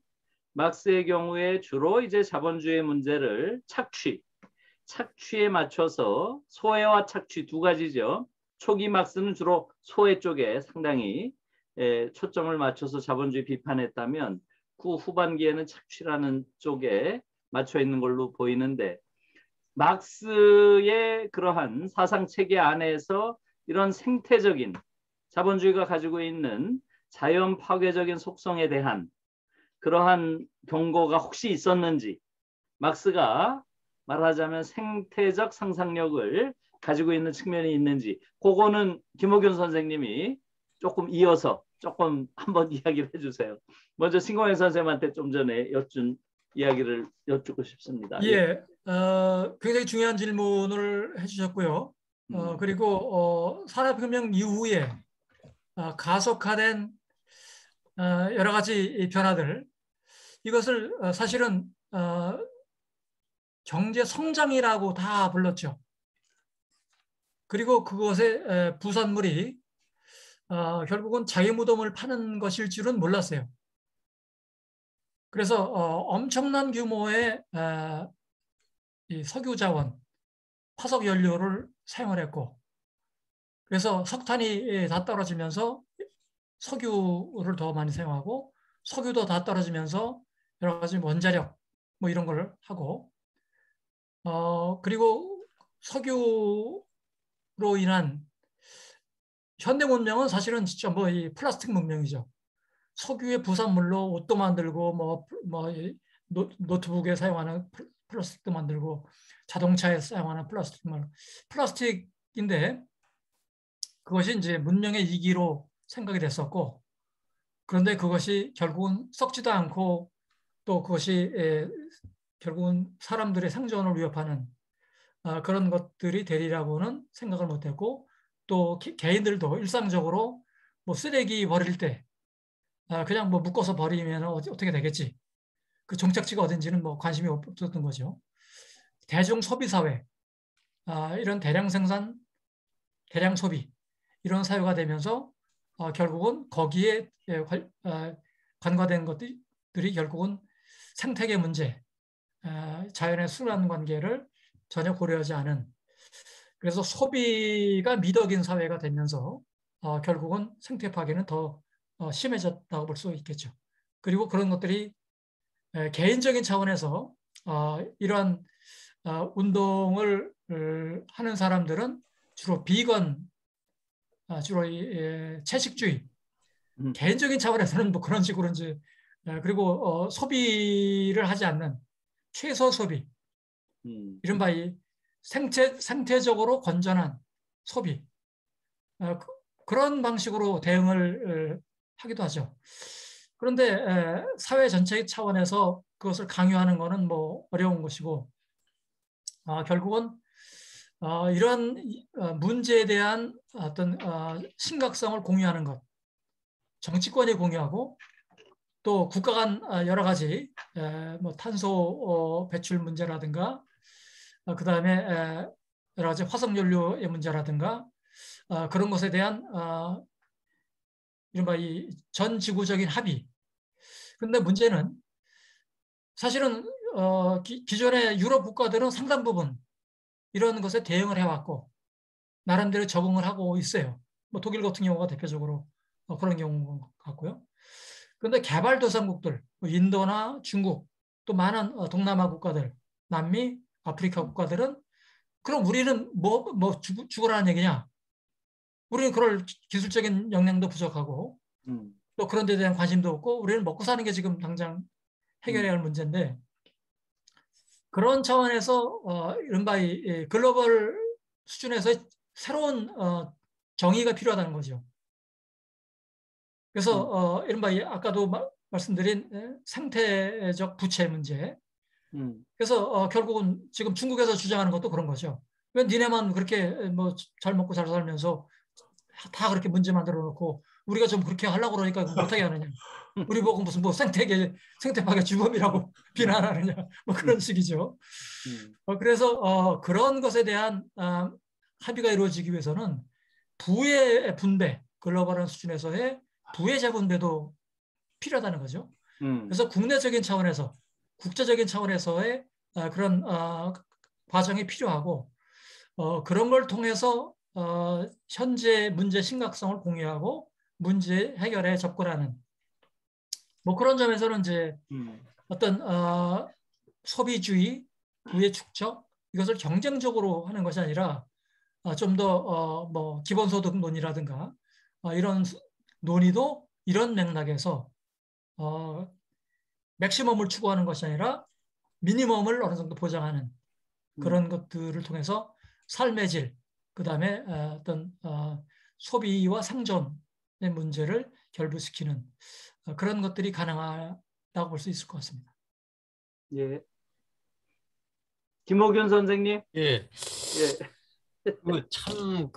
주로 이제 자본주의 문제를 착취에 맞춰서 소외와 착취 두 가지죠. 초기 막스는 주로 소외 쪽에 상당히 초점을 맞춰서 자본주의 비판했다면 그 후반기에는 착취라는 쪽에 맞춰 있는 걸로 보이는데 막스의 그러한 사상 체계 안에서 이런 생태적인 자본주의가 가지고 있는 자연 파괴적인 속성에 대한 그러한 경고가 혹시 있었는지 막스가 말하자면 생태적 상상력을 가지고 있는 측면이 있는지 그거는 김옥윤 선생님이 조금 이어서 조금 한번 이야기를 해주세요. 먼저 신공현 선생님한테 좀 전에 여쭌 이야기를 여쭙고 싶습니다. 예, 굉장히 중요한 질문을 해주셨고요. 그리고 산업혁명 이후에 가속화된 여러 가지 변화들, 이것을 사실은 경제 성장이라고 다 불렀죠. 그리고 그것의 부산물이 결국은 자유무덤을 파는 것일 줄은 몰랐어요. 그래서 엄청난 규모의 이 석유 자원, 화석 연료를 사용을 했고, 그래서 석탄이 다 떨어지면서 석유를 더 많이 사용하고, 석유도 다 떨어지면서 여러 가지 원자력 뭐 이런 걸 하고, 그리고 석유로 인한 현대 문명은 사실은 진짜 뭐 이 플라스틱 문명이죠. 석유의 부산물로 옷도 만들고 뭐 노트북에 사용하는 플라스틱도 만들고 자동차에 사용하는 플라스틱인데 그것이 이제 문명의 이기로 생각이 됐었고 그런데 그것이 결국은 썩지도 않고 또 그것이 결국은 사람들의 생존을 위협하는 그런 것들이 되리라고는 생각을 못했고 또 개인들도 일상적으로 뭐 쓰레기 버릴 때 그냥 뭐 묶어서 버리면 어떻게 되겠지. 그 종착지가 어딘지는 뭐 관심이 없었던 거죠. 대중 소비 사회, 이런 대량 생산, 대량 소비 이런 사회가 되면서 결국은 거기에 관과된 것들이 결국은 생태계 문제, 자연의 순환 관계를 전혀 고려하지 않은 그래서 소비가 미덕인 사회가 되면서 결국은 생태 파괴는 더 심해졌다고 볼 수 있겠죠. 그리고 그런 것들이 개인적인 차원에서 이러한 운동을 하는 사람들은 주로 비건, 주로 채식주의, 개인적인 차원에서는 뭐 그런 식으로 이제 그리고 소비를 하지 않는 최소 소비, 이른바 이 생태적으로 건전한 소비, 그런 방식으로 대응을 하기도 하죠. 그런데 사회 전체 차원에서 그것을 강요하는 것은 뭐 어려운 것이고 결국은 이런 문제에 대한 어떤 심각성을 공유하는 것, 정치권이 공유하고 또 국가 간 여러 가지 뭐 탄소 배출 문제라든가 그다음에 여러 가지 화석연료의 문제라든가 그런 것에 대한 이른바 이 전 지구적인 합의. 그런데 문제는 사실은 기존의 유럽 국가들은 상당 부분 이런 것에 대응을 해왔고 나름대로 적응을 하고 있어요. 뭐 독일 같은 경우가 대표적으로 그런 경우 같고요. 그런데 개발도상국들, 뭐 인도나 중국, 또 많은 동남아 국가들, 남미, 아프리카 국가들은 그럼 우리는 뭐 죽으라는 얘기냐? 우리는 그럴 기술적인 역량도 부족하고 또 그런 데 대한 관심도 없고 우리는 먹고 사는 게 지금 당장 해결해야 할 문제인데 그런 차원에서 이른바 이 글로벌 수준에서 새로운 정의가 필요하다는 거죠. 그래서 이른바 아까도 말씀드린 생태적 부채 문제. 그래서 결국은 지금 중국에서 주장하는 것도 그런 거죠. 왜 니네만 그렇게 뭐 잘 먹고 잘 살면서 다 그렇게 문제 만들어 놓고 우리가 좀 그렇게 하려고 그러니까 못하게 하느냐. 우리 보고 무슨 뭐 생태 파괴 주범이라고 비난하느냐. 뭐 그런 식이죠. 그래서 그런 것에 대한 합의가 이루어지기 위해서는 부의 분배, 글로벌한 수준에서의 부의 재분배도 필요하다는 거죠. 그래서 국내적인 차원에서, 국제적인 차원에서의 그런 과정이 필요하고 그런 걸 통해서 현재 문제 심각성을 공유하고 문제 해결에 접근하는 뭐 그런 점에서는 이제 어떤 소비주의, 부의 축적 이것을 경쟁적으로 하는 것이 아니라 좀 더 뭐 기본소득 논의라든가 이런 논의도 이런 맥락에서 맥시멈을 추구하는 것이 아니라 미니멈을 어느 정도 보장하는 그런 것들을 통해서 삶의 질, 그다음에 어떤 소비와 생존의 문제를 결부시키는 그런 것들이 가능하다고 볼 수 있을 것 같습니다. 예. 김옥윤 선생님. 예. 예. 참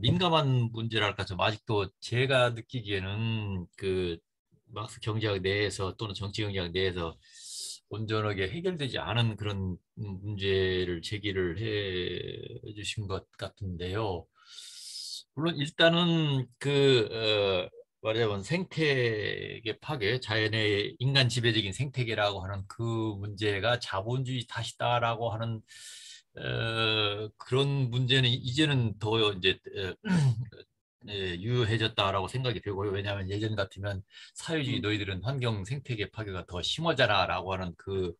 민감한 문제랄까 좀 아직도 제가 느끼기에는 그 막스 경제학 내에서 또는 정치 경제학 내에서 온전하게 해결되지 않은 그런 문제를 제기를 해 주신 것 같은데요. 물론 일단은 말하자면 생태계 파괴, 자연의 인간 지배적인 생태계라고 하는 그 문제가 자본주의 탓이다라고 하는 그런 문제는 이제는 더 이제 유효해졌다라고 생각이 되고요. 왜냐하면 예전 같으면 사회주의 너희들은 환경 생태계 파괴가 더 심하잖아라고 하는 그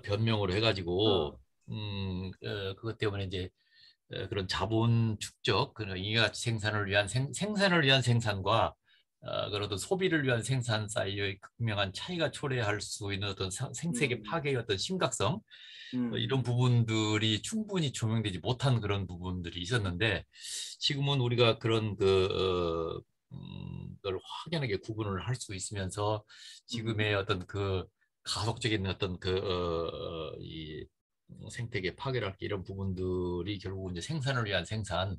변명으로 해가지고 그것 때문에 이제 그런 자본 축적, 그런 인가가치 생산을 위한 생산을 위한 생산과 그런 어떤 소비를 위한 생산 사이의 극명한 차이가 초래할 수 있는 어떤 생태계 파괴의 어떤 심각성 이런 부분들이 충분히 조명되지 못한 그런 부분들이 있었는데 지금은 우리가 그런 걸 확연하게 구분을 할 수 있으면서 지금의 어떤 그 가속적인 어떤 이 생태계 파괴랄 이런 부분들이 결국 이제 생산을 위한 생산,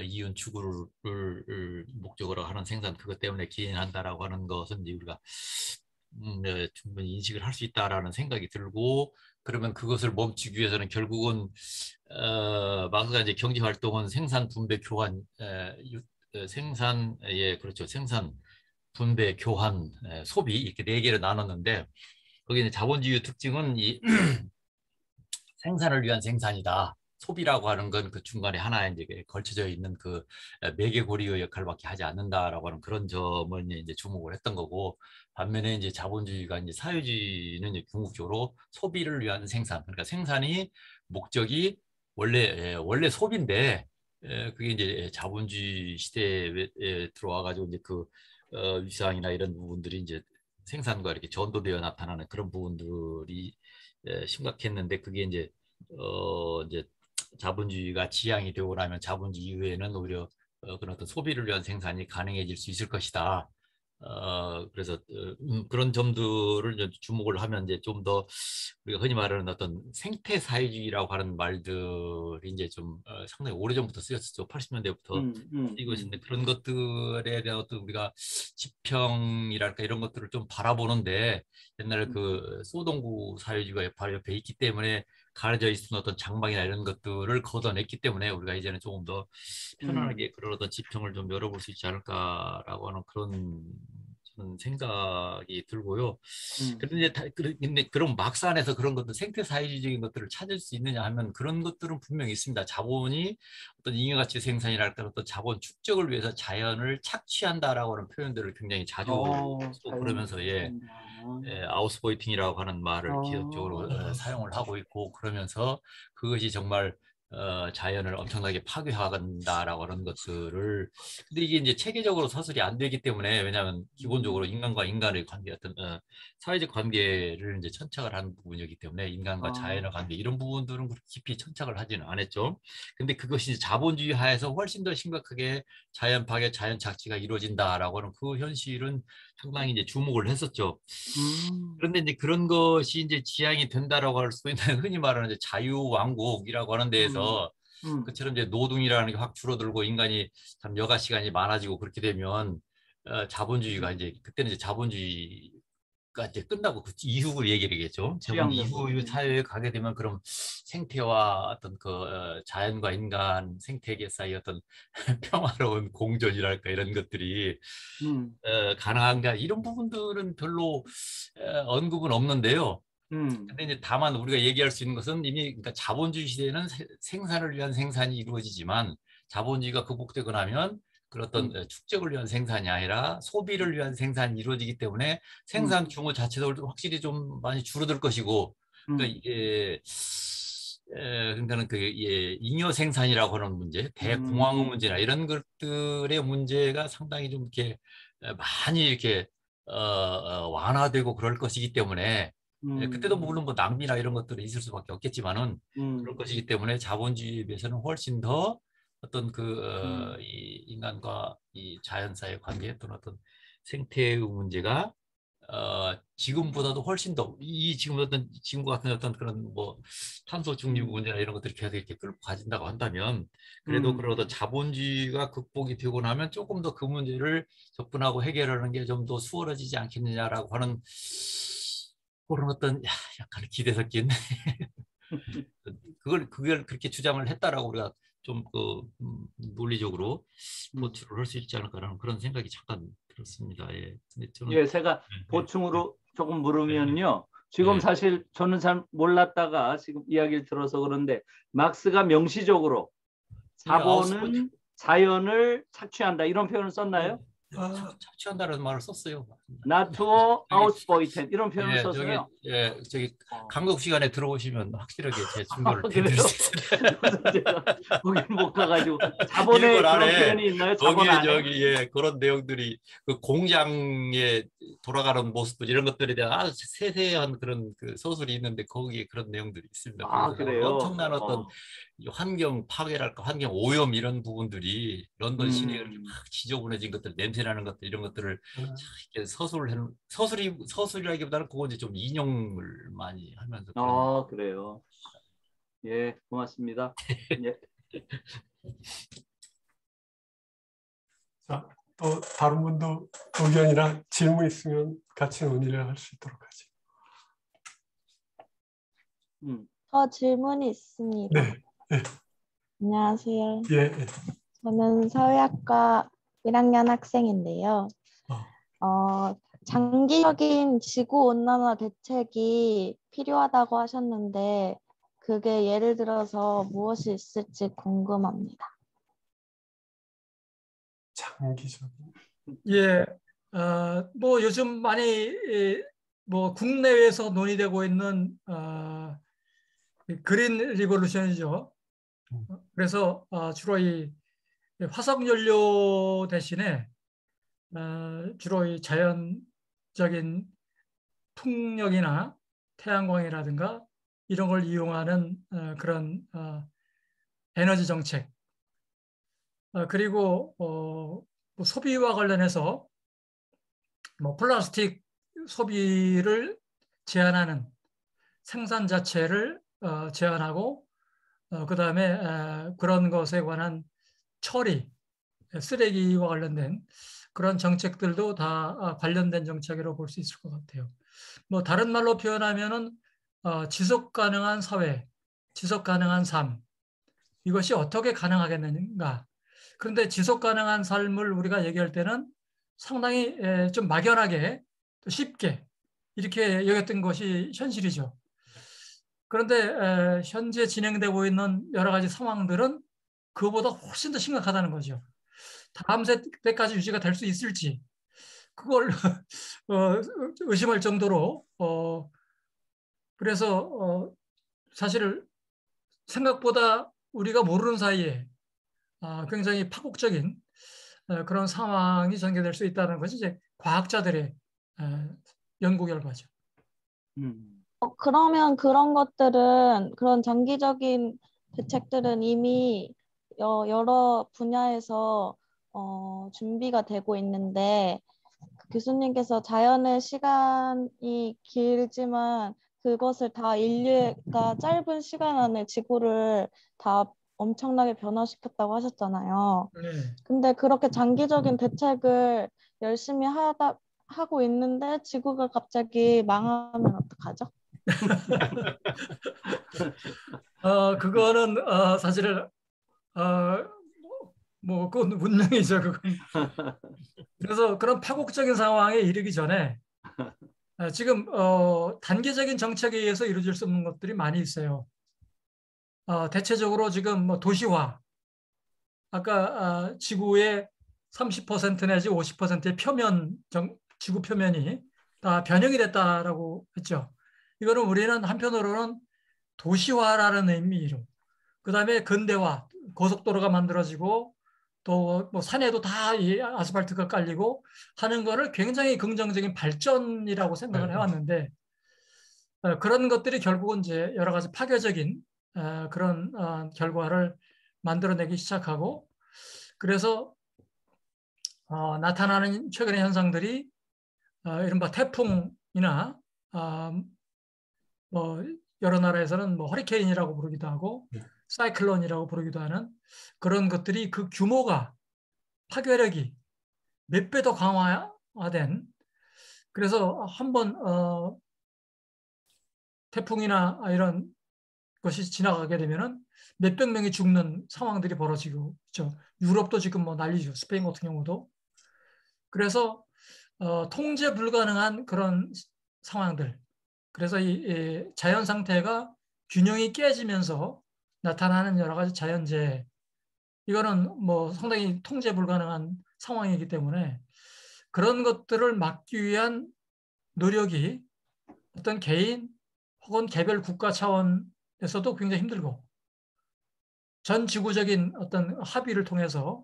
이윤 추구를 목적으로 하는 생산 그것 때문에 기인한다라고 하는 것은 이제 우리가 충분히 인식을 할 수 있다라는 생각이 들고 그러면 그것을 멈추기 위해서는 결국은 막스가 이제 경제 활동은 생산 분배 교환 그렇죠 생산 분배 교환 소비 이렇게 네 개로 나눴는데 거기 이제 자본주의 특징은 이 생산을 위한 생산이다. 소비라고 하는 건 그 중간에 하나 이제 걸쳐져 있는 그 매개고리의 역할밖에 하지 않는다라고 하는 그런 점을 이제 주목을 했던 거고 반면에 이제 자본주의가 이제 사회주의는 이제 궁극적으로 소비를 위한 생산. 그러니까 생산이 목적이 원래 소비인데 그게 이제 자본주의 시대에 들어와 가지고 이제 그 위상이나 이런 부분들이 이제 생산과 이렇게 전도되어 나타나는 그런 부분들이 심각했는데 그게 이제 자본주의가 지향이 되고 나면 자본주의 이후에는 오히려 그런 어떤 소비를 위한 생산이 가능해질 수 있을 것이다. 그래서 그런 점들을 이제 주목을 하면 이제 좀 더 우리가 흔히 말하는 어떤 생태 사회주의라고 하는 말들이 이제 좀 상당히 오래전부터 쓰였었죠. 80년대부터 쓰이고 있는데 그런 것들에 대한 어떤 우리가 지평이랄까 이런 것들을 좀 바라보는데 옛날 그 소동구 사회주의가 바로 옆에 있기 때문에 가려져 있는 어떤 장막이나 이런 것들을 걷어냈기 때문에 우리가 이제는 조금 더 편안하게 그런 어떤 지평을 좀 열어볼 수 있지 않을까라고 하는 그런 저는 생각이 들고요. 근데 그런 막사 안에서 그런 것들 생태 사회주의적인 것들을 찾을 수 있느냐 하면 그런 것들은 분명히 있습니다. 자본이 어떤 잉여가치 생산이랄까 어떤 자본 축적을 위해서 자연을 착취한다라고 하는 표현들을 굉장히 자주 쓰고 그러면서 아우스보이팅이라고 하는 말을 기억적으로 사용을 하고 있고 그러면서 그것이 정말 자연을 엄청나게 파괴한다라고 하는 것들을 근데 이게 이제 체계적으로 서술이 안 되기 때문에 왜냐하면 기본적으로 인간과 인간의 관계 어떤 사회적 관계를 이제 천착을 하는 부분이기 때문에 인간과 자연의 관계 이런 부분들은 그렇게 깊이 천착을 하지는 않았죠. 근데 그것이 자본주의 하에서 훨씬 더 심각하게 자연 파괴, 자연 착취가 이루어진다라고 하는 그 현실은 상당히 이제 주목을 했었죠. 그런데 이제 그런 것이 이제 지향이 된다라고 할 수 있는 흔히 말하는 이제 자유왕국이라고 하는 데에서 그처럼 이제 노동이라는 게 확 줄어들고 인간이 참 여가 시간이 많아지고 그렇게 되면 자본주의가 이제 그때는 이제 자본주의가 이제 끝나고 그 이후 얘기겠죠. 자본 이후 사회에 가게 되면 그럼 생태와 어떤 그 자연과 인간 생태계 사이 어떤 평화로운 공존이랄까 이런 것들이 가능한가 이런 부분들은 별로 언급은 없는데요. 근데 이제 다만 우리가 얘기할 수 있는 것은 이미 그러니까 자본주의 시대에는 생산을 위한 생산이 이루어지지만 자본주의가 극복되고 나면 그런 어떤 축적을 위한 생산이 아니라 소비를 위한 생산이 이루어지기 때문에 생산 규모 자체도 확실히 좀 많이 줄어들 것이고 그러니까 그러니까는 그 잉여 생산이라고 하는 문제, 대공황 문제나 이런 것들의 문제가 상당히 좀 이렇게 많이 이렇게 완화되고 그럴 것이기 때문에 그때도 물론 뭐 낭비나 이런 것들이 있을 수밖에 없겠지만은 그럴 것이기 때문에 자본주의에 비해서는 훨씬 더 어떤 그 이 인간과 이 자연사의 관계 또는 어떤 생태의 문제가 지금보다도 훨씬 더 이 지금 어떤 지금과 같은 어떤 그런 뭐 탄소 중립 문제나 이런 것들이 계속 이렇게 끌고 가진다고 한다면 그래도 그런 어떤 자본주의가 극복이 되고 나면 조금 더 그 문제를 접근하고 해결하는 게 좀 더 수월해지지 않겠느냐라고 하는 그런 어떤 약간 기대 섞인 그걸 그렇게 주장을 했다라고 우리가 좀 그 논리적으로 보충을 할 수 있지 않을까라는 그런 생각이 잠깐 들었습니다. 예. 근데 저는 예, 제가 보충으로 조금 물으면요. 지금 사실 저는 잘 몰랐다가 지금 이야기를 들어서 그런데 막스가 명시적으로 자본은 자연을 착취한다 이런 표현을 썼나요? 착취한다는 말을 썼어요. 나투어 아우스보이텐 이런 표현을 썼어요. 저기 강독 시간에 들어오시면 확실하게 제 증거를 해드릴 수 있어요. 거기 못 가가지고 자본에 그런 표현이 있나요? 자본 안에 저기 그런 내용들이 그 공장에 돌아가는 모습들 이런 것들에 대한 아주 세세한 그런 그 소설이 있는데 거기에 그런 내용들이 있습니다. 그래요? 엄청난 어떤 환경 파괴랄까 환경 오염 이런 부분들이 런던 시내에 그렇게 막 지저분해진 것들 냄새나는 것들 이런 것들을 서술이라기보다는 그거 이제 좀 인용을 많이 하면서 그래요. 예, 고맙습니다. 예. 자, 또 다른 분도 의견이나 질문 있으면 같이 논의를 할 수 있도록 하죠. 저 질문이 있습니다. 네. 네. 안녕하세요. 예. 저는 사회학과 1학년 학생인데요. 장기적인 지구온난화 대책이 필요하다고 하셨는데 그게 예를 들어서 무엇이 있을지 궁금합니다. 장기적인. 예, 뭐 요즘 많이 뭐 국내외에서 논의되고 있는 그린 리볼루션이죠. 그래서 주로 이 화석 연료 대신에 주로 이 자연적인 풍력이나 태양광이라든가 이런 걸 이용하는 그런 에너지 정책 그리고 뭐 소비와 관련해서 뭐 플라스틱 소비를 제한하는 생산 자체를 제한하고 그다음에 그런 것에 관한 처리, 쓰레기와 관련된 그런 정책들도 다 관련된 정책이라고 볼 수 있을 것 같아요. 뭐 다른 말로 표현하면은 지속 가능한 사회, 지속 가능한 삶 이것이 어떻게 가능하겠는가? 그런데 지속 가능한 삶을 우리가 얘기할 때는 상당히 좀 막연하게 또 쉽게 이렇게 여겼던 것이 현실이죠. 그런데 현재 진행되고 있는 여러 가지 상황들은 그거보다 훨씬 더 심각하다는 거죠. 다음 세대까지 유지가 될 수 있을지 그걸 의심할 정도로 그래서 사실 생각보다 우리가 모르는 사이에 굉장히 파국적인 그런 상황이 전개될 수 있다는 것이 이제 과학자들의 연구 결과죠. 그러면 그런 것들은, 그런 장기적인 대책들은 이미 여러 분야에서 준비가 되고 있는데, 교수님께서 자연의 시간이 길지만 그것을 다 인류가 짧은 시간 안에 지구를 다 엄청나게 변화시켰다고 하셨잖아요. 네. 근데 그렇게 장기적인 대책을 열심히 하고 있는데 지구가 갑자기 망하면 어떡하죠? 그거는 사실 뭐 그건 운명이죠. 그건. 그래서 그런 파국적인 상황에 이르기 전에 지금 단계적인 정책에 의해서 이루어질 수 없는 것들이 많이 있어요. 대체적으로 지금 뭐 도시화, 아까 지구의 30% 내지 50%의 지구 표면이 다 변형이 됐다라고 했죠. 이거는 우리는 한편으로는 도시화라는 의미로, 그다음에 근대화, 고속도로가 만들어지고 또 뭐 산에도 다 이 아스팔트가 깔리고 하는 거를 굉장히 긍정적인 발전이라고 생각을 해왔는데 그런 것들이 결국은 이제 여러 가지 파괴적인 그런 결과를 만들어내기 시작하고, 그래서 나타나는 최근의 현상들이 이른바 태풍이나 뭐 여러 나라에서는 뭐 허리케인이라고 부르기도 하고 사이클론이라고 부르기도 하는 그런 것들이 그 규모가, 파괴력이 몇 배 더 강화된, 그래서 한번 태풍이나 이런 것이 지나가게 되면은 몇백 명이 죽는 상황들이 벌어지고 있죠. 유럽도 지금 뭐 난리죠. 스페인 같은 경우도. 그래서 통제 불가능한 그런 상황들. 그래서 이 자연 상태가 균형이 깨지면서 나타나는 여러 가지 자연재해. 이거는 뭐 상당히 통제 불가능한 상황이기 때문에 그런 것들을 막기 위한 노력이 어떤 개인 혹은 개별 국가 차원에서도 굉장히 힘들고, 전 지구적인 어떤 합의를 통해서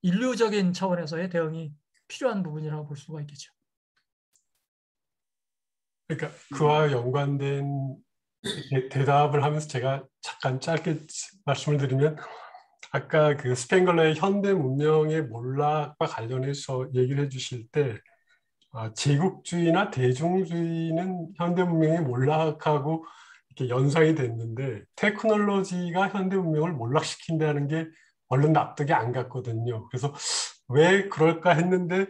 인류적인 차원에서의 대응이 필요한 부분이라고 볼 수가 있겠죠. 그러니까 그와 연관된 대답을 하면서 제가 잠깐 짧게 말씀을 드리면, 아까 그 스팽글러의 현대 문명의 몰락과 관련해서 얘기를 해주실 때 제국주의나 대중주의는 현대 문명의 몰락하고 이렇게 연상이 됐는데 테크놀로지가 현대 문명을 몰락시킨다는 게 얼른 납득이 안 갔거든요. 그래서 왜 그럴까 했는데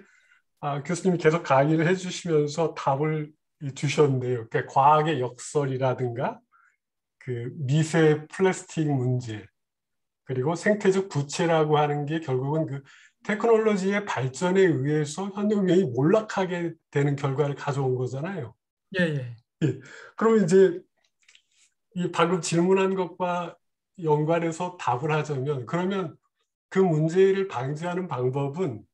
교수님이 계속 강의를 해주시면서 답을 주셨는데요. 그러니까 과학의 역설이라든가 그 미세 플라스틱 문제, 그리고 생태적 부채라고 하는 게 결국은 그 테크놀로지의 발전에 의해서 현대문명이 몰락하게 되는 결과를 가져온 거잖아요. 예. 예. 그러면 이제 이 방금 질문한 것과 연관해서 답을 하자면, 그러면 그 문제를 방지하는 방법은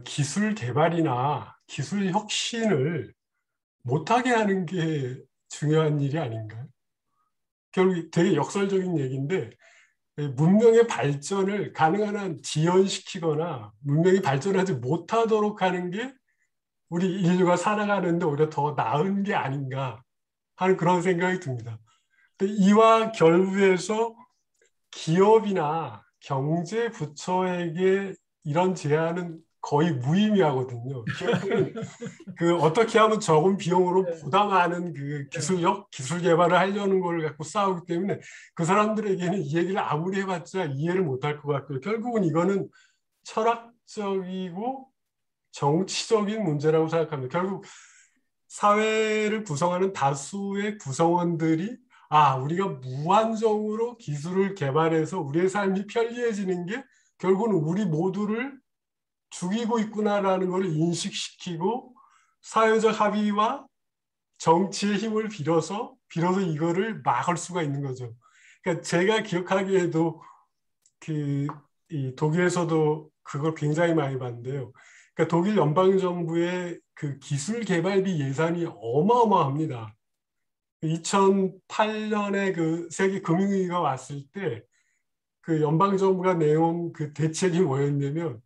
기술 개발이나 기술 혁신을 못하게 하는 게 중요한 일이 아닌가요? 결국 되게 역설적인 얘기인데, 문명의 발전을 가능한 한 지연시키거나 문명이 발전하지 못하도록 하는 게 우리 인류가 살아가는데 오히려 더 나은 게 아닌가 하는 그런 생각이 듭니다. 이와 결부해서 기업이나 경제 부처에게 이런 제안은 거의 무의미하거든요. 기업들은 그 어떻게 하면 적은 비용으로 보다 많은 그 기술 개발을 하려는 걸 갖고 싸우기 때문에 그 사람들에게는 이 얘기를 아무리 해봤자 이해를 못할 것 같고요. 결국은 이거는 철학적이고 정치적인 문제라고 생각합니다. 결국 사회를 구성하는 다수의 구성원들이 우리가 무한정으로 기술을 개발해서 우리의 삶이 편리해지는 게 결국은 우리 모두를 죽이고 있구나라는 걸 인식시키고 사회적 합의와 정치의 힘을 빌어서 이거를 막을 수가 있는 거죠. 그러니까 제가 기억하기에도 이 독일에서도 그걸 굉장히 많이 봤는데요. 그러니까 독일 연방정부의 그 기술 개발비 예산이 어마어마합니다. 2008년에 그 세계 금융위기가 왔을 때 그 연방정부가 내온 그 대책이 뭐였냐면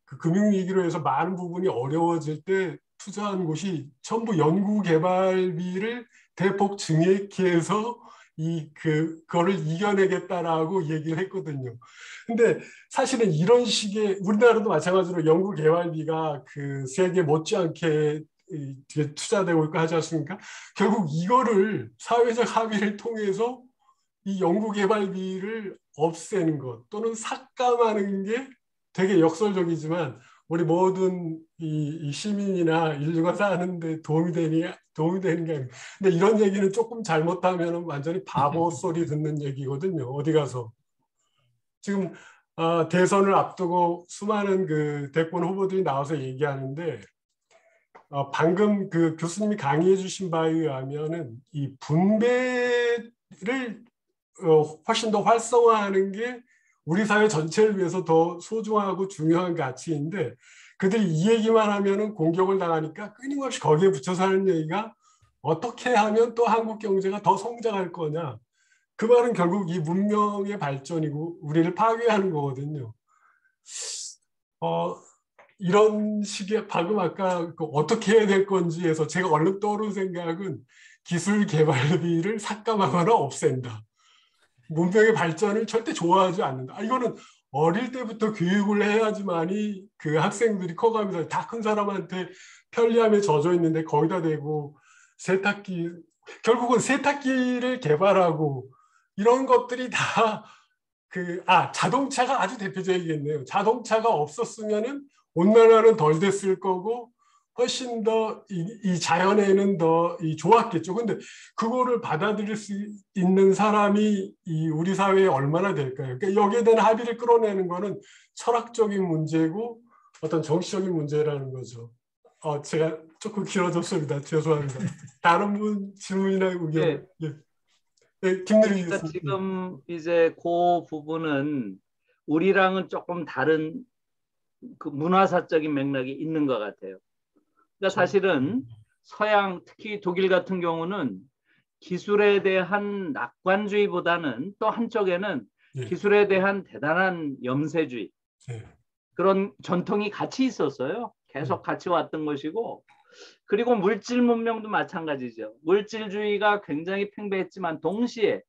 그 금융위기로 해서 많은 부분이 어려워질 때 투자한 곳이 전부 연구개발비를 대폭 증액해서 그거를 이겨내겠다라고 얘기를 했거든요. 근데 사실은 이런 식의 우리나라도 마찬가지로 연구개발비가 그 세계 못지않게 투자되고 있고 하지 않습니까? 결국 이거를 사회적 합의를 통해서 이 연구개발비를 없애는 것 또는 삭감하는 게 되게 역설적이지만 우리 모든 이 시민이나 인류가 사는데 도움이 되는 게 아니고 근데 이런 얘기는 조금 잘못하면 완전히 바보 소리 듣는 얘기거든요. 어디 가서 지금 대선을 앞두고 수많은 그 대권 후보들이 나와서 얘기하는데 방금 그 교수님이 강의해 주신 바에 의하면은 이 분배를 훨씬 더 활성화하는 게 우리 사회 전체를 위해서 더 소중하고 중요한 가치인데 그들이 이 얘기만 하면은 공격을 당하니까 끊임없이 거기에 붙여서 하는 얘기가 어떻게 하면 또 한국 경제가 더 성장할 거냐. 그 말은 결국 이 문명의 발전이고 우리를 파괴하는 거거든요. 이런 식의 방금 아까 어떻게 해야 될 건지 해서 제가 얼른 떠오른 생각은 기술 개발비를 삭감하거나 없앤다. 문명의 발전을 절대 좋아하지 않는다. 이거는 어릴 때부터 교육을 해야지만이 그 학생들이 커가면서 다 큰 사람한테 편리함에 젖어 있는데 거기다 대고 세탁기 결국은 세탁기를 개발하고 이런 것들이 다 자동차가 아주 대표적이겠네요. 자동차가 없었으면은 온난화는 덜 됐을 거고 훨씬 더 이 자연에는 더 좋았겠죠. 근데 그거를 받아들일 수 있는 사람이 이 우리 사회에 얼마나 될까요? 그러니까 여기에 대한 합의를 끌어내는 거는 철학적인 문제고 어떤 정치적인 문제라는 거죠. 제가 조금 길어졌습니다. 죄송합니다. 다른 분 질문이나 의견. 예. 네, 김대리 그러니까 교수님. 지금 이제 그 부분은 우리랑은 조금 다른 그 문화사적인 맥락이 있는 것 같아요. 그러니까 사실은 서양 특히 독일 같은 경우는 기술에 대한 낙관주의보다는 또 한쪽에는 예. 기술에 대한 대단한 염세주의 예. 그런 전통이 같이 있었어요. 계속 같이 왔던 것이고 그리고 물질 문명도 마찬가지죠. 물질주의가 굉장히 팽배했지만 동시에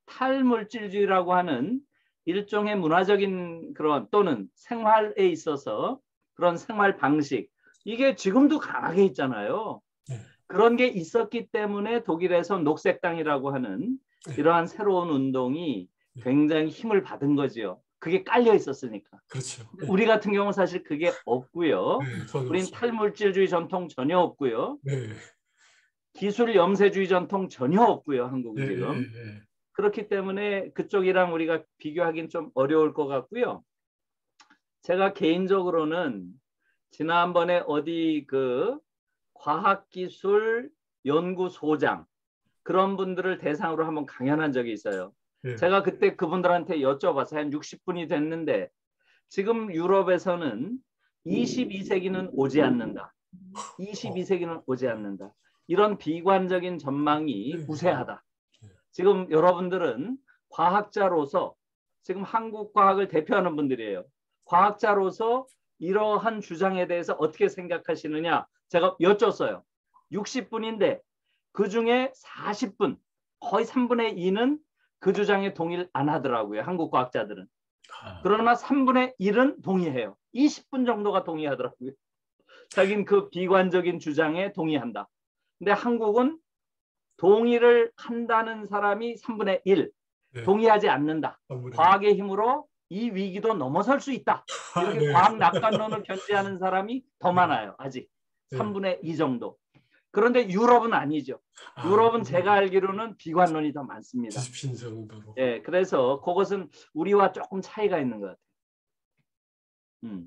탈물질주의라고 하는 일종의 문화적인 그런 또는 생활에 있어서 그런 생활 방식 이게 지금도 강하게 있잖아요. 그런 게 있었기 때문에 독일에서 녹색당이라고 하는 이러한 새로운 운동이 굉장히 힘을 받은 거죠. 그게 깔려 있었으니까. 그렇죠. 우리 같은 경우는 사실 그게 없고요. 네, 우린 탈물질주의 전통 전혀 없고요. 네. 기술 염세주의 전통 전혀 없고요. 한국은 네, 지금. 네. 그렇기 때문에 그쪽이랑 우리가 비교하기는 좀 어려울 것 같고요. 제가 개인적으로는 지난번에 어디 그 과학기술 연구소장 그런 분들을 대상으로 한번 강연한 적이 있어요. 네. 제가 그때 그분들한테 여쭤봤어요. 한 60분이 됐는데 지금 유럽에서는 22세기는 오지 않는다. 22세기는 오지 않는다. 이런 비관적인 전망이 우세하다. 지금 여러분들은 과학자로서 지금 한국 과학을 대표하는 분들이에요. 과학자로서 이러한 주장에 대해서 어떻게 생각하시느냐 제가 여쭸어요. 60분인데 그중에 40분 거의 3분의 2는 그 주장에 동의를 안 하더라고요. 한국 과학자들은. 그러나 3분의 1은 동의해요. 20분 정도가 동의하더라고요. 자기는 그 비관적인 주장에 동의한다. 근데 한국은 동의를 한다는 사람이 3분의 1, 네. 동의하지 않는다. 아무래도. 과학의 힘으로 이 위기도 넘어설 수 있다. 이렇게 네. 과학 낙관론을 견지하는 사람이 더 많아요. 아직 3분의 2 정도. 그런데 유럽은 아니죠. 유럽은 제가 알기로는 비관론이 더 많습니다. 20신 정도로. 예, 그래서 그것은 우리와 조금 차이가 있는 것 같아요.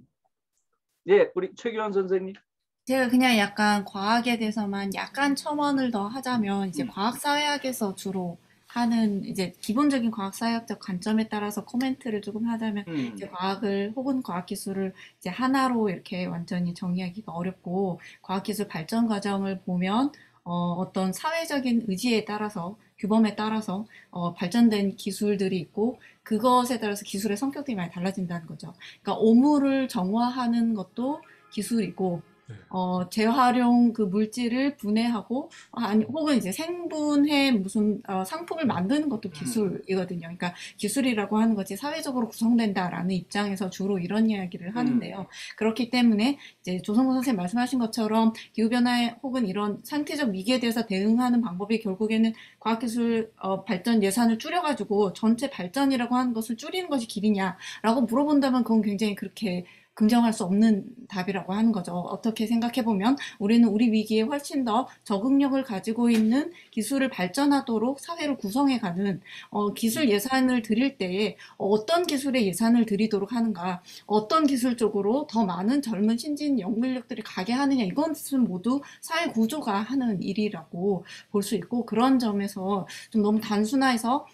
예, 우리 최규환 선생님. 제가 그냥 약간 과학에 대해서만 약간 첨언을 더 하자면 이제 과학사회학에서 주로 하는 이제 기본적인 과학사회학적 관점에 따라서 코멘트를 조금 하자면 이제 과학을 혹은 과학기술을 이제 하나로 이렇게 완전히 정의하기가 어렵고 과학기술 발전 과정을 보면 어떤 사회적인 의지에 따라서 규범에 따라서 발전된 기술들이 있고 그것에 따라서 기술의 성격들이 많이 달라진다는 거죠. 그러니까 오물을 정화하는 것도 기술이고 재활용 그 물질을 분해하고 혹은 이제 생분해 무슨 상품을 만드는 것도 기술이거든요. 그러니까 기술이라고 하는 것이 사회적으로 구성된다라는 입장에서 주로 이런 이야기를 하는데요. 그렇기 때문에 이제 조성모 선생님 말씀하신 것처럼 기후변화에 혹은 이런 상태적 위기에 대해서 대응하는 방법이 결국에는 과학기술 발전 예산을 줄여가지고 전체 발전이라고 하는 것을 줄이는 것이 길이냐라고 물어본다면 그건 굉장히 그렇게 긍정할 수 없는 답이라고 하는 거죠. 어떻게 생각해보면 우리는 우리 위기에 훨씬 더 적응력을 가지고 있는 기술을 발전하도록 사회를 구성해가는 기술 예산을 드릴 때에 어떤 기술에 예산을 드리도록 하는가, 어떤 기술 쪽으로 더 많은 젊은 신진 연구인력들이 가게 하느냐, 이것은 모두 사회 구조가 하는 일이라고 볼 수 있고 그런 점에서 좀 너무 단순해서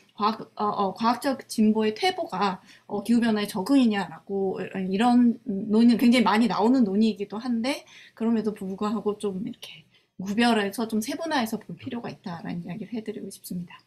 과학적 진보의 퇴보가 기후변화의 적응이냐라고 이런 논의는 굉장히 많이 나오는 논의이기도 한데 그럼에도 불구하고 좀 이렇게 구별해서 좀 세분화해서 볼 필요가 있다라는 이야기를 해드리고 싶습니다.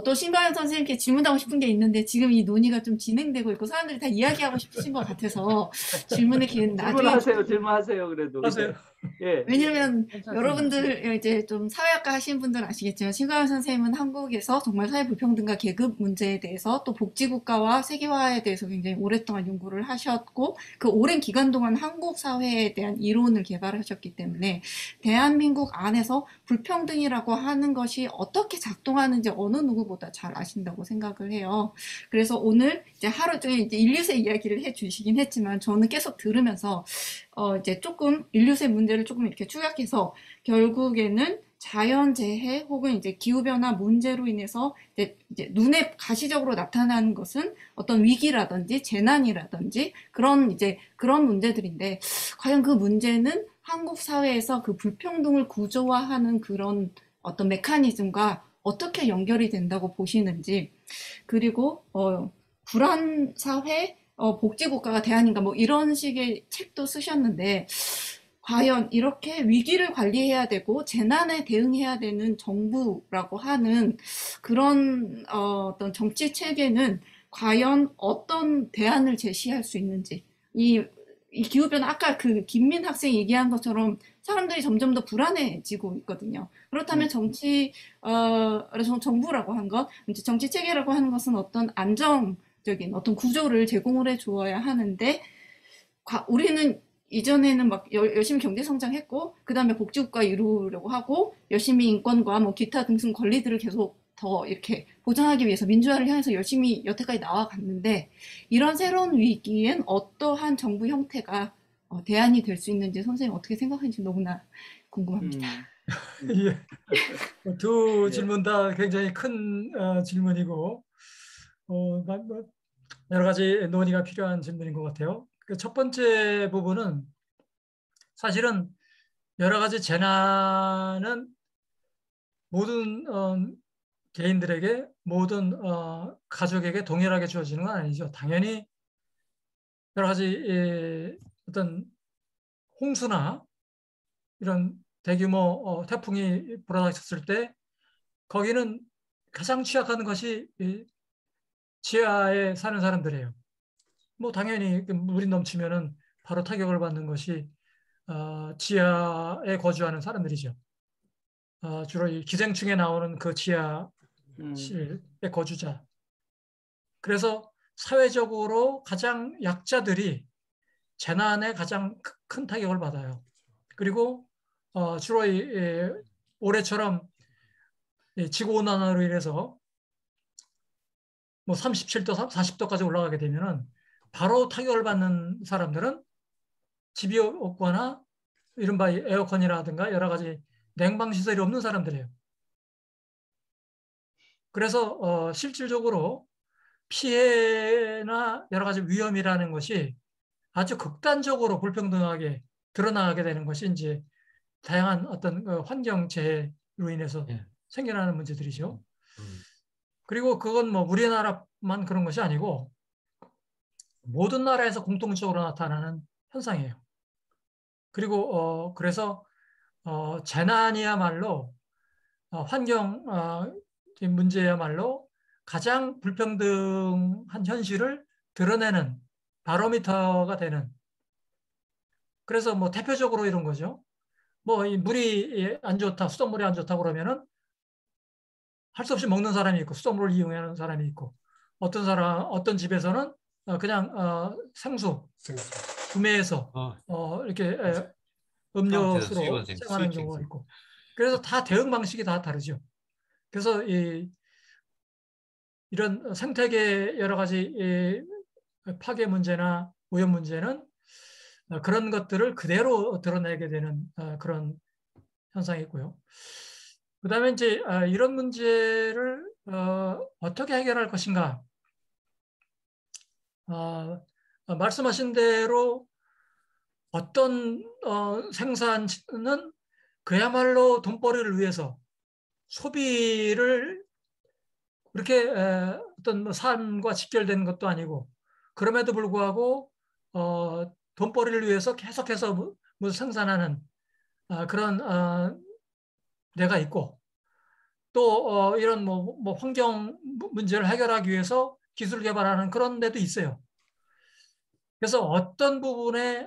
또 신광현 선생님께 질문하고 싶은 게 있는데 지금 이 논의가 좀 진행되고 있고 사람들이 다 이야기하고 싶으신 것 같아서 질문의 기회는 나중에 질문하세요. 그래도. 하세요. 예. 왜냐면 여러분들 이제 좀 사회학과 하시는 분들은 아시겠지만 신광현 선생님은 한국에서 정말 사회 불평등과 계급 문제에 대해서 또 복지국가와 세계화에 대해서 굉장히 오랫동안 연구를 하셨고 그 오랜 기간 동안 한국 사회에 대한 이론을 개발하셨기 때문에 대한민국 안에서 불평등이라고 하는 것이 어떻게 작동하는지 어느 누구보다 잘 아신다고 생각을 해요. 그래서 오늘 이제 하루 종일 이제 인류세 이야기를 해주시긴 했지만 저는 계속 들으면서 이제 조금 인류세 문제를 조금 이렇게 축약해서 결국에는 자연재해 혹은 이제 기후변화 문제로 인해서 이제 눈에 가시적으로 나타나는 것은 어떤 위기라든지 재난이라든지 그런 문제들인데 과연 그 문제는 한국 사회에서 그 불평등을 구조화하는 그런 어떤 메커니즘과 어떻게 연결이 된다고 보시는지 그리고 불안 사회 복지국가가 대안인가 뭐 이런 식의 책도 쓰셨는데 과연 이렇게 위기를 관리해야 되고 재난에 대응해야 되는 정부라고 하는 그런 어떤 정치 체계는 과연 어떤 대안을 제시할 수 있는지 이 기후변화 아까 그 김민 학생이 얘기한 것처럼 사람들이 점점 더 불안해지고 있거든요. 그렇다면 정부라고 한 것, 이제 정치 체계라고 하는 것은 어떤 안정적인 어떤 구조를 제공을 해 주어야 하는데 우리는 이전에는 막 열심히 경제 성장했고 그 다음에 복지국가 이루려고 하고 열심히 인권과 뭐 기타 등등 권리들을 계속 더 이렇게 보장하기 위해서 민주화를 향해서 열심히 여태까지 나아갔는데 이런 새로운 위기엔 어떠한 정부 형태가 대안이 될 수 있는지 선생님 어떻게 생각하는지 너무나 궁금합니다. 예. 두 질문 다 굉장히 큰 질문이고 여러 가지 논의가 필요한 질문인 것 같아요. 그 첫 번째 부분은 사실은 여러 가지 재난은 모든 개인들에게 모든 가족에게 동일하게 주어지는 건 아니죠. 당연히 여러 가지 어떤 홍수나 이런 대규모 태풍이 불어닥쳤을 때 거기는 가장 취약한 것이 지하에 사는 사람들이에요. 뭐 당연히 물이 넘치면은 바로 타격을 받는 것이 지하에 거주하는 사람들이죠. 주로 이 기생충에 나오는 그 지하실의 거주자. 그래서 사회적으로 가장 약자들이 재난에 가장 큰 타격을 받아요. 그리고 주로 올해처럼 지구온난화로 인해서 뭐 37도, 40도까지 올라가게 되면은 바로 타격을 받는 사람들은 집이 없거나 이른바 에어컨이라든가 여러 가지 냉방시설이 없는 사람들이에요. 그래서 실질적으로 피해나 여러 가지 위험이라는 것이 아주 극단적으로 불평등하게 드러나게 되는 것이 이제 다양한 어떤 환경재해로 인해서 생겨나는 문제들이죠. 그리고 그건 뭐 우리나라만 그런 것이 아니고 모든 나라에서 공통적으로 나타나는 현상이에요. 그리고 그래서 재난이야말로 환경 문제야말로 가장 불평등한 현실을 드러내는 바로미터가 되는, 그래서 뭐 대표적으로 이런 거죠. 뭐 이 물이 안 좋다, 수돗물이 안 좋다 그러면은 할 수 없이 먹는 사람이 있고 수돗물을 이용하는 사람이 있고, 어떤 집에서는 그냥 생수 구매해서 이렇게 프랑스에서 음료수로 수입 사용하는 생수. 경우가 있고, 그래서 다 대응 방식이 다 다르죠. 그래서 이런 생태계 여러 가지 파괴 문제나 오염 문제는 그런 것들을 그대로 드러내게 되는 그런 현상이 있고요. 그다음에 이제 이런 문제를 어떻게 해결할 것인가. 말씀하신 대로 어떤 생산은 그야말로 돈벌이를 위해서 소비를 그렇게 어떤 뭐 삶과 직결된 것도 아니고, 그럼에도 불구하고 돈벌이를 위해서 계속해서 뭐 생산하는 그런 데가 있고, 또 이런 뭐 환경 문제를 해결하기 위해서 기술 개발하는 그런 데도 있어요. 그래서 어떤 부분에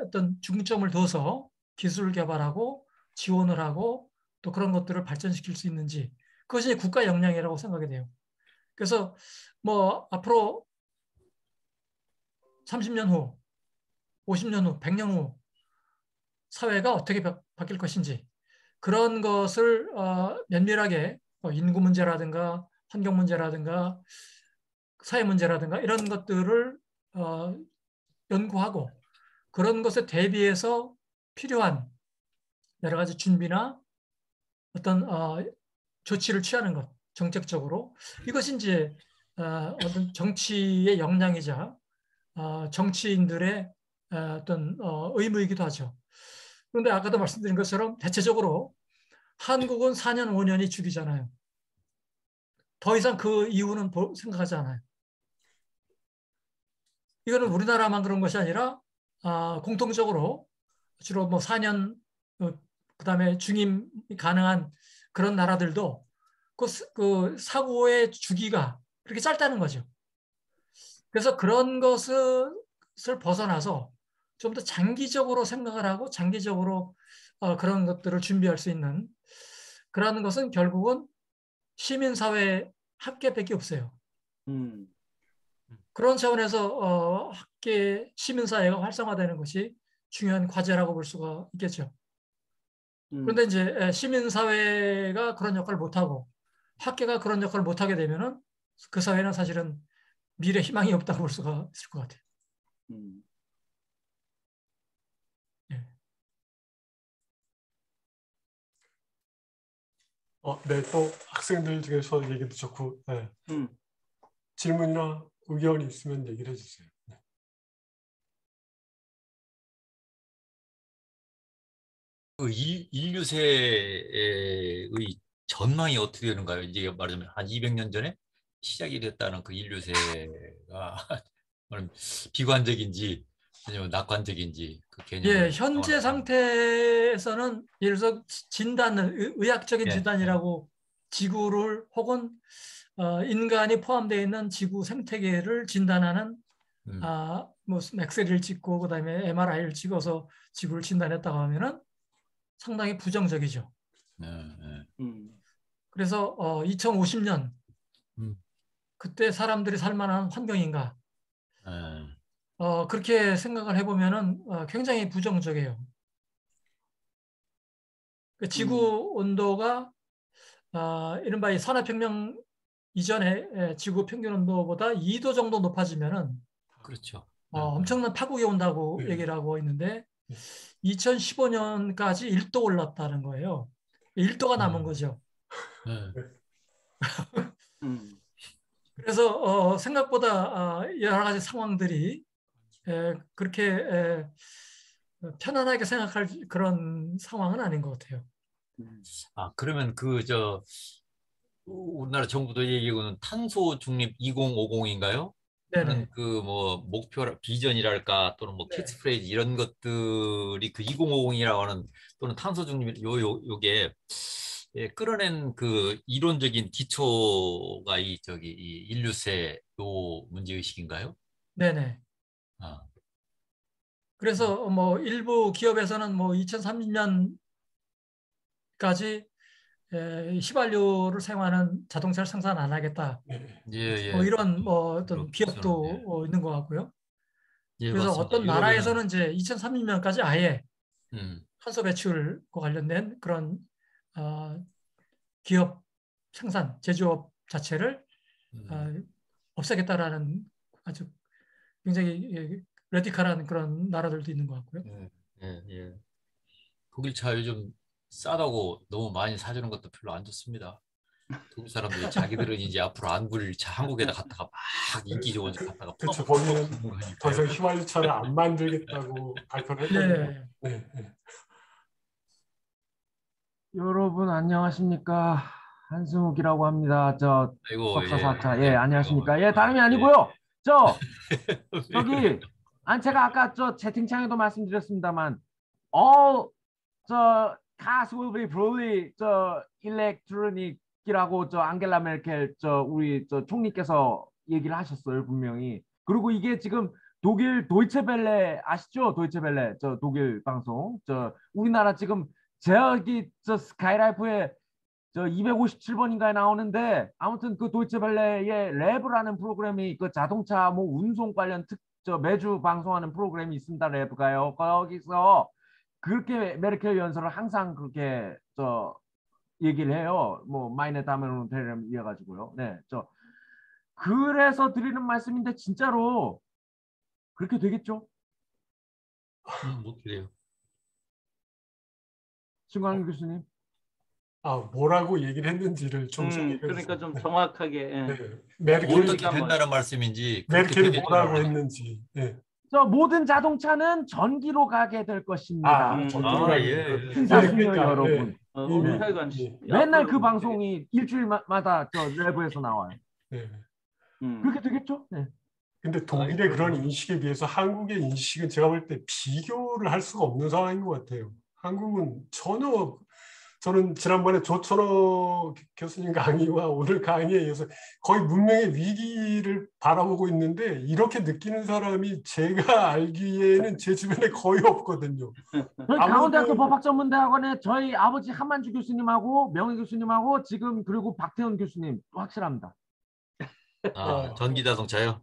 어떤 중점을 둬서 기술 개발하고 지원을 하고 또 그런 것들을 발전시킬 수 있는지, 그것이 국가 역량이라고 생각이 돼요. 그래서 뭐 앞으로 30년 후, 50년 후, 100년 후 사회가 어떻게 바뀔 것인지, 그런 것을 면밀하게 인구 문제라든가 환경 문제라든가 사회 문제라든가 이런 것들을 연구하고, 그런 것에 대비해서 필요한 여러 가지 준비나 어떤 조치를 취하는 것, 정책적으로, 이것이 이제 어떤 정치의 역량이자 정치인들의 어떤 의무이기도 하죠. 그런데 아까도 말씀드린 것처럼 대체적으로 한국은 4년, 5년이 주기잖아요. 더 이상 그 이유는 생각하지 않아요. 이거는 우리나라만 그런 것이 아니라 공통적으로 주로 뭐 4년, 그다음에 중임이 가능한 그런 나라들도 그 사고의 주기가 그렇게 짧다는 거죠. 그래서 그런 것을 벗어나서 좀 더 장기적으로 생각을 하고 장기적으로 그런 것들을 준비할 수 있는, 그러는 것은 결국은 시민사회 학계밖에 없어요. 그런 차원에서 학계 시민사회가 활성화되는 것이 중요한 과제라고 볼 수가 있겠죠. 그런데 이제 시민사회가 그런 역할을 못하고 학계가 그런 역할을 못하게 되면은 그 사회는 사실은 미래 희망이 없다고 볼 수가 있을 것 같아요. 예. 네, 또 학생들 중에서 얘기도 좋고, 네. 질문이나 의견이 있으면 얘기를 해주세요. 네. 그 인류세의 전망이 어떻게 되는가요? 이제 말하자면 한 200년 전에 시작이 됐다는 그 인류세가 비관적인지 아니면 낙관적인지 그 예, 개념을 현재 상태에서는 예를 들어서 의학적인 예. 진단이라고 지구를 혹은 인간이 포함되어 있는 지구 생태계를 진단하는 뭐 엑스레이를 찍고 그다음에 MRI를 찍어서 지구를 진단했다고 하면은 상당히 부정적이죠. 그래서 2050년 그때 사람들이 살 만한 환경인가? 그렇게 생각을 해보면은 굉장히 부정적이에요. 그 지구 온도가 이른바 이 산업혁명 이전에 지구 평균 온도보다 2도 정도 높아지면은 그렇죠. 엄청난 파국이 온다고 얘기를 하고 있는데 2015년까지 1도 올랐다는 거예요. 1도가 남은 거죠. 그래서 생각보다 여러 가지 상황들이 그렇게 편안하게 생각할 그런 상황은 아닌 것 같아요. 그러면 우리나라 정부도 얘기하고는 탄소 중립 2050인가요? 네네. 그 뭐 목표 비전이랄까 또는 뭐 네. 캐치프레이즈 이런 것들이 그 2050이라고 하는 또는 탄소 중립 요게 예, 끌어낸 그 이론적인 기초가 이 저기 이 인류세 요 문제 의식인가요? 네네. 아, 그래서 뭐 일부 기업에서는 뭐 2030년까지 휘발유를 사용하는 자동차를 생산 안 하겠다. 네. 예, 뭐 예. 이런 뭐 어떤 그렇죠. 예. 기업도 있는 것 같고요. 예, 그래서 맞습니다. 어떤 유럽에는 나라에서는 이제 2030년까지 아예 음, 탄소 배출과 관련된 그런 기업 생산, 제조업 자체를 음, 없애겠다라는 아주 굉장히 레디컬한 그런 나라들도 있는 것 같고요. 예, 예, 예. 독일 차 요즘 싸다고 너무 많이 사주는 것도 별로 안 좋습니다. 독일 사람들이 자기들은 이제 앞으로 안 굴릴 차 한국에다 갖다가 막 인기 좋은 차 갖다가 그렇죠. 퍼붓는 거기는 더 거니까요. 이상 휘발유차를 안 만들겠다고 발표를 했거든요. 네. 네. 네. 여러분 안녕하십니까? 한승욱이라고 합니다. 저 아이고, 석사 예, 4차. 예, 예, 안녕하십니까? 예, 아이고, 다름이 예. 아니고요. 저 왜 그래요? 아니 제가 아까 저 채팅창에도 말씀드렸습니다만 저 cars will be fully 저 electronic이라고 저 앙겔라 메르켈 저 우리 저 총리께서 얘기를 하셨어요, 분명히. 그리고 이게 지금 독일 도이체벨레 아시죠? 도이체벨레 저 독일 방송. 저 우리나라 지금 저기 저 스카이라이프에 저 257번인가에 나오는데 아무튼 그 도이체벨레의 랩이라는 프로그램이 그 자동차 뭐 운송 관련 저 매주 방송하는 프로그램이 있습니다. 랩가요. 거기서 그렇게 메르켈 연설을 항상 그렇게 저 얘기를 해요. 뭐 마이네 다메론 테렘 이어가지고요. 네, 저 그래서 드리는 말씀인데 진짜로 그렇게 되겠죠? 못 그래요. 신광일 교수님. 뭐라고 얘기를 했는지를 좀 그러니까 좀 정확하게. 예. 네. 어떻게 메르켈이 된다는 말씀인지 그렇게 메르켈이 되겠죠. 뭐라고 했는지. 네. 저 모든 자동차는 전기로 가게 될 것입니다. 전기로 아, 가게 예, 돼요. 예. 신사승려 그러니까, 여러분. 오늘 네. 하여간 맨날 그 방송이 일주일마다 저 내부에서 나와요. 네. 그렇게 되겠죠? 네. 근데 독일의 그런 인식에 비해서 한국의 인식은 제가 볼 때 비교를 할 수가 없는 상황인 것 같아요. 한국은 전혀 저는 지난번에 조천호 교수님 강의와 오늘 강의에 의해서 거의 문명의 위기를 바라보고 있는데 이렇게 느끼는 사람이 제가 알기에는 제 주변에 거의 없거든요. 저희 강원대학교 법학전문대학원에 저희 아버지 한만주 교수님하고 명희 교수님하고 지금 그리고 박태훈 교수님 확실합니다. 전기 자동차요?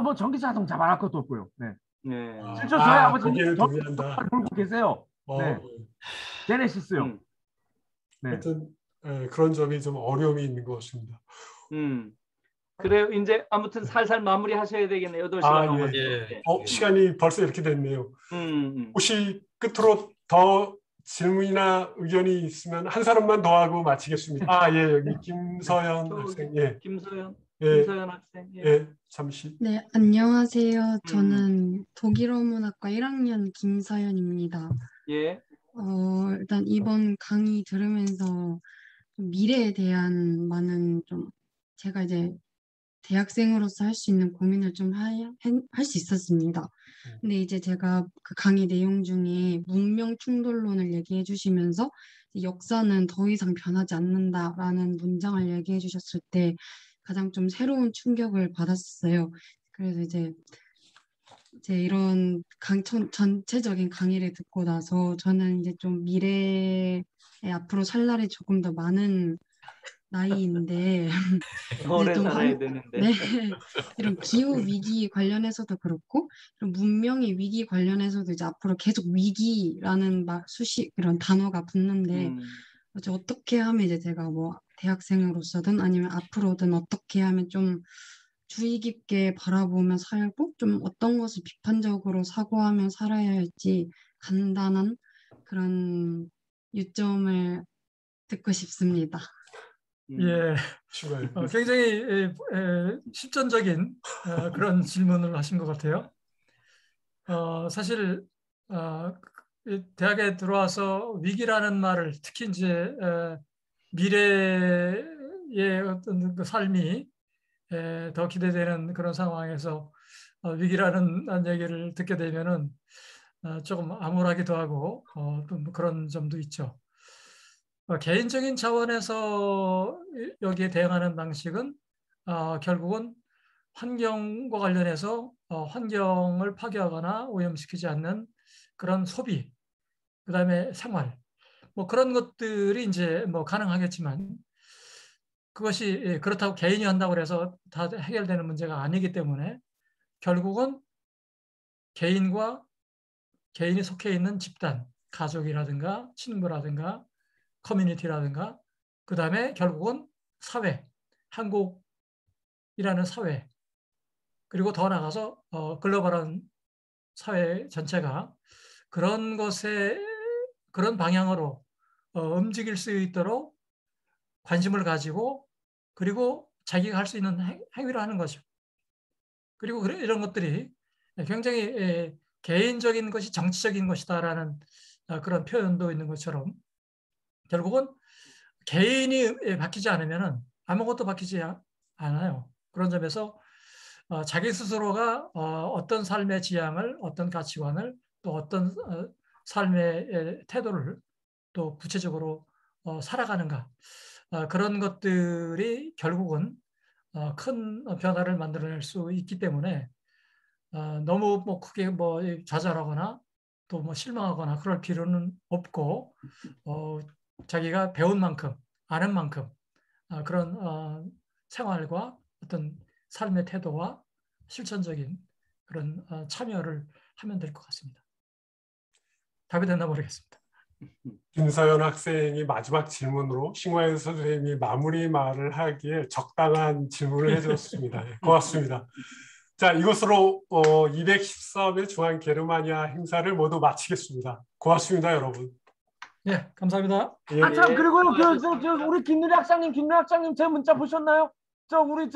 뭐 전기 자동차 말할 것도 없고요. 네. 네. 실제 저희 아버지는 거기에는 전기 동의한다. 자동차를 몰고 계세요. 네. 제네시스요. 네. 하여튼 그런 점이 좀 어려움이 있는 것 같습니다. 그래요. 이제 아무튼 살살 마무리하셔야 되겠네요. 8시간 넘었어요. 예. 시간이 벌써 이렇게 됐네요. 혹시 끝으로 더 질문이나 의견이 있으면 한 사람만 더 하고 마치겠습니다. 예, 여기 김서연 학생. 예. 김서연 학생. 예. 예, 잠시. 네, 안녕하세요. 저는 독일어문학과 1학년 김서연입니다. 예. 일단 이번 강의 들으면서 좀 미래에 대한 많은 좀 제가 이제 대학생으로서 할 수 있는 고민을 좀 할 수 있었습니다. 근데 이제 제가 그 강의 내용 중에 문명 충돌론을 얘기해 주시면서 역사는 더 이상 변하지 않는다라는 문장을 얘기해 주셨을 때 가장 좀 새로운 충격을 받았어요. 그래서 이제 이런 전체적인 강의를 듣고 나서 저는 이제 좀 미래에 앞으로 살 날이 조금 더 많은 나이인데 오래 좀 살아야 되는데. 네, 이런 기후 위기 관련해서도 그렇고 이런 문명의 위기 관련해서도 이제 앞으로 계속 위기라는 이런 단어가 붙는데 이제 어떻게 하면 이제 제가 뭐 대학생으로서든 아니면 앞으로든 어떻게 하면 좀 주의 깊게 바라보며 살고 좀 어떤 것을 비판적으로 사고하며 살아야 할지 간단한 그런 유점을 듣고 싶습니다. 예, 굉장히 실전적인 그런 질문을 하신 것 같아요. 사실 대학에 들어와서 위기라는 말을 특히 이제 미래의 어떤 그 삶이 더 기대되는 그런 상황에서 위기라는 얘기를 듣게 되면은 조금 암울하기도 하고 또 그런 점도 있죠. 개인적인 차원에서 여기에 대응하는 방식은 결국은 환경과 관련해서 환경을 파괴하거나 오염시키지 않는 그런 소비, 그다음에 생활, 뭐 그런 것들이 이제 뭐 가능하겠지만 그것이 그렇다고 개인이 한다고 해서 다 해결되는 문제가 아니기 때문에 결국은 개인과 개인이 속해 있는 집단, 가족이라든가 친구라든가 커뮤니티라든가 그다음에 결국은 사회, 한국이라는 사회 그리고 더 나아가서 글로벌한 사회 전체가 그런 것에 그런 방향으로 움직일 수 있도록 관심을 가지고 그리고 자기가 할 수 있는 행위를 하는 거죠. 그리고 이런 것들이 굉장히 개인적인 것이 정치적인 것이다라는 그런 표현도 있는 것처럼 결국은 개인이 바뀌지 않으면 아무것도 바뀌지 않아요. 그런 점에서 자기 스스로가 어떤 삶의 지향을, 어떤 가치관을, 또 어떤 삶의 태도를 또 구체적으로 살아가는가 그런 것들이 결국은 큰 변화를 만들어낼 수 있기 때문에 너무 뭐 크게 뭐 좌절하거나 또 뭐 실망하거나 그럴 필요는 없고 자기가 배운 만큼 아는 만큼 그런 생활과 어떤 삶의 태도와 실천적인 그런 참여를 하면 될 것 같습니다. 답이 됐나 모르겠습니다. 김서연 학생이 마지막 질문으로 신광현 선생님이 마무리 말을 하기에 적당한 질문을 해주셨습니다. 고맙습니다. 자, 이것으로 213회 중앙 게르마니아 행사를 모두 마치겠습니다. 고맙습니다, 여러분. 네, 감사합니다. 예. 아, 참, 그리고요, 우리 김누리 학장님 제 문자 보셨나요? 우리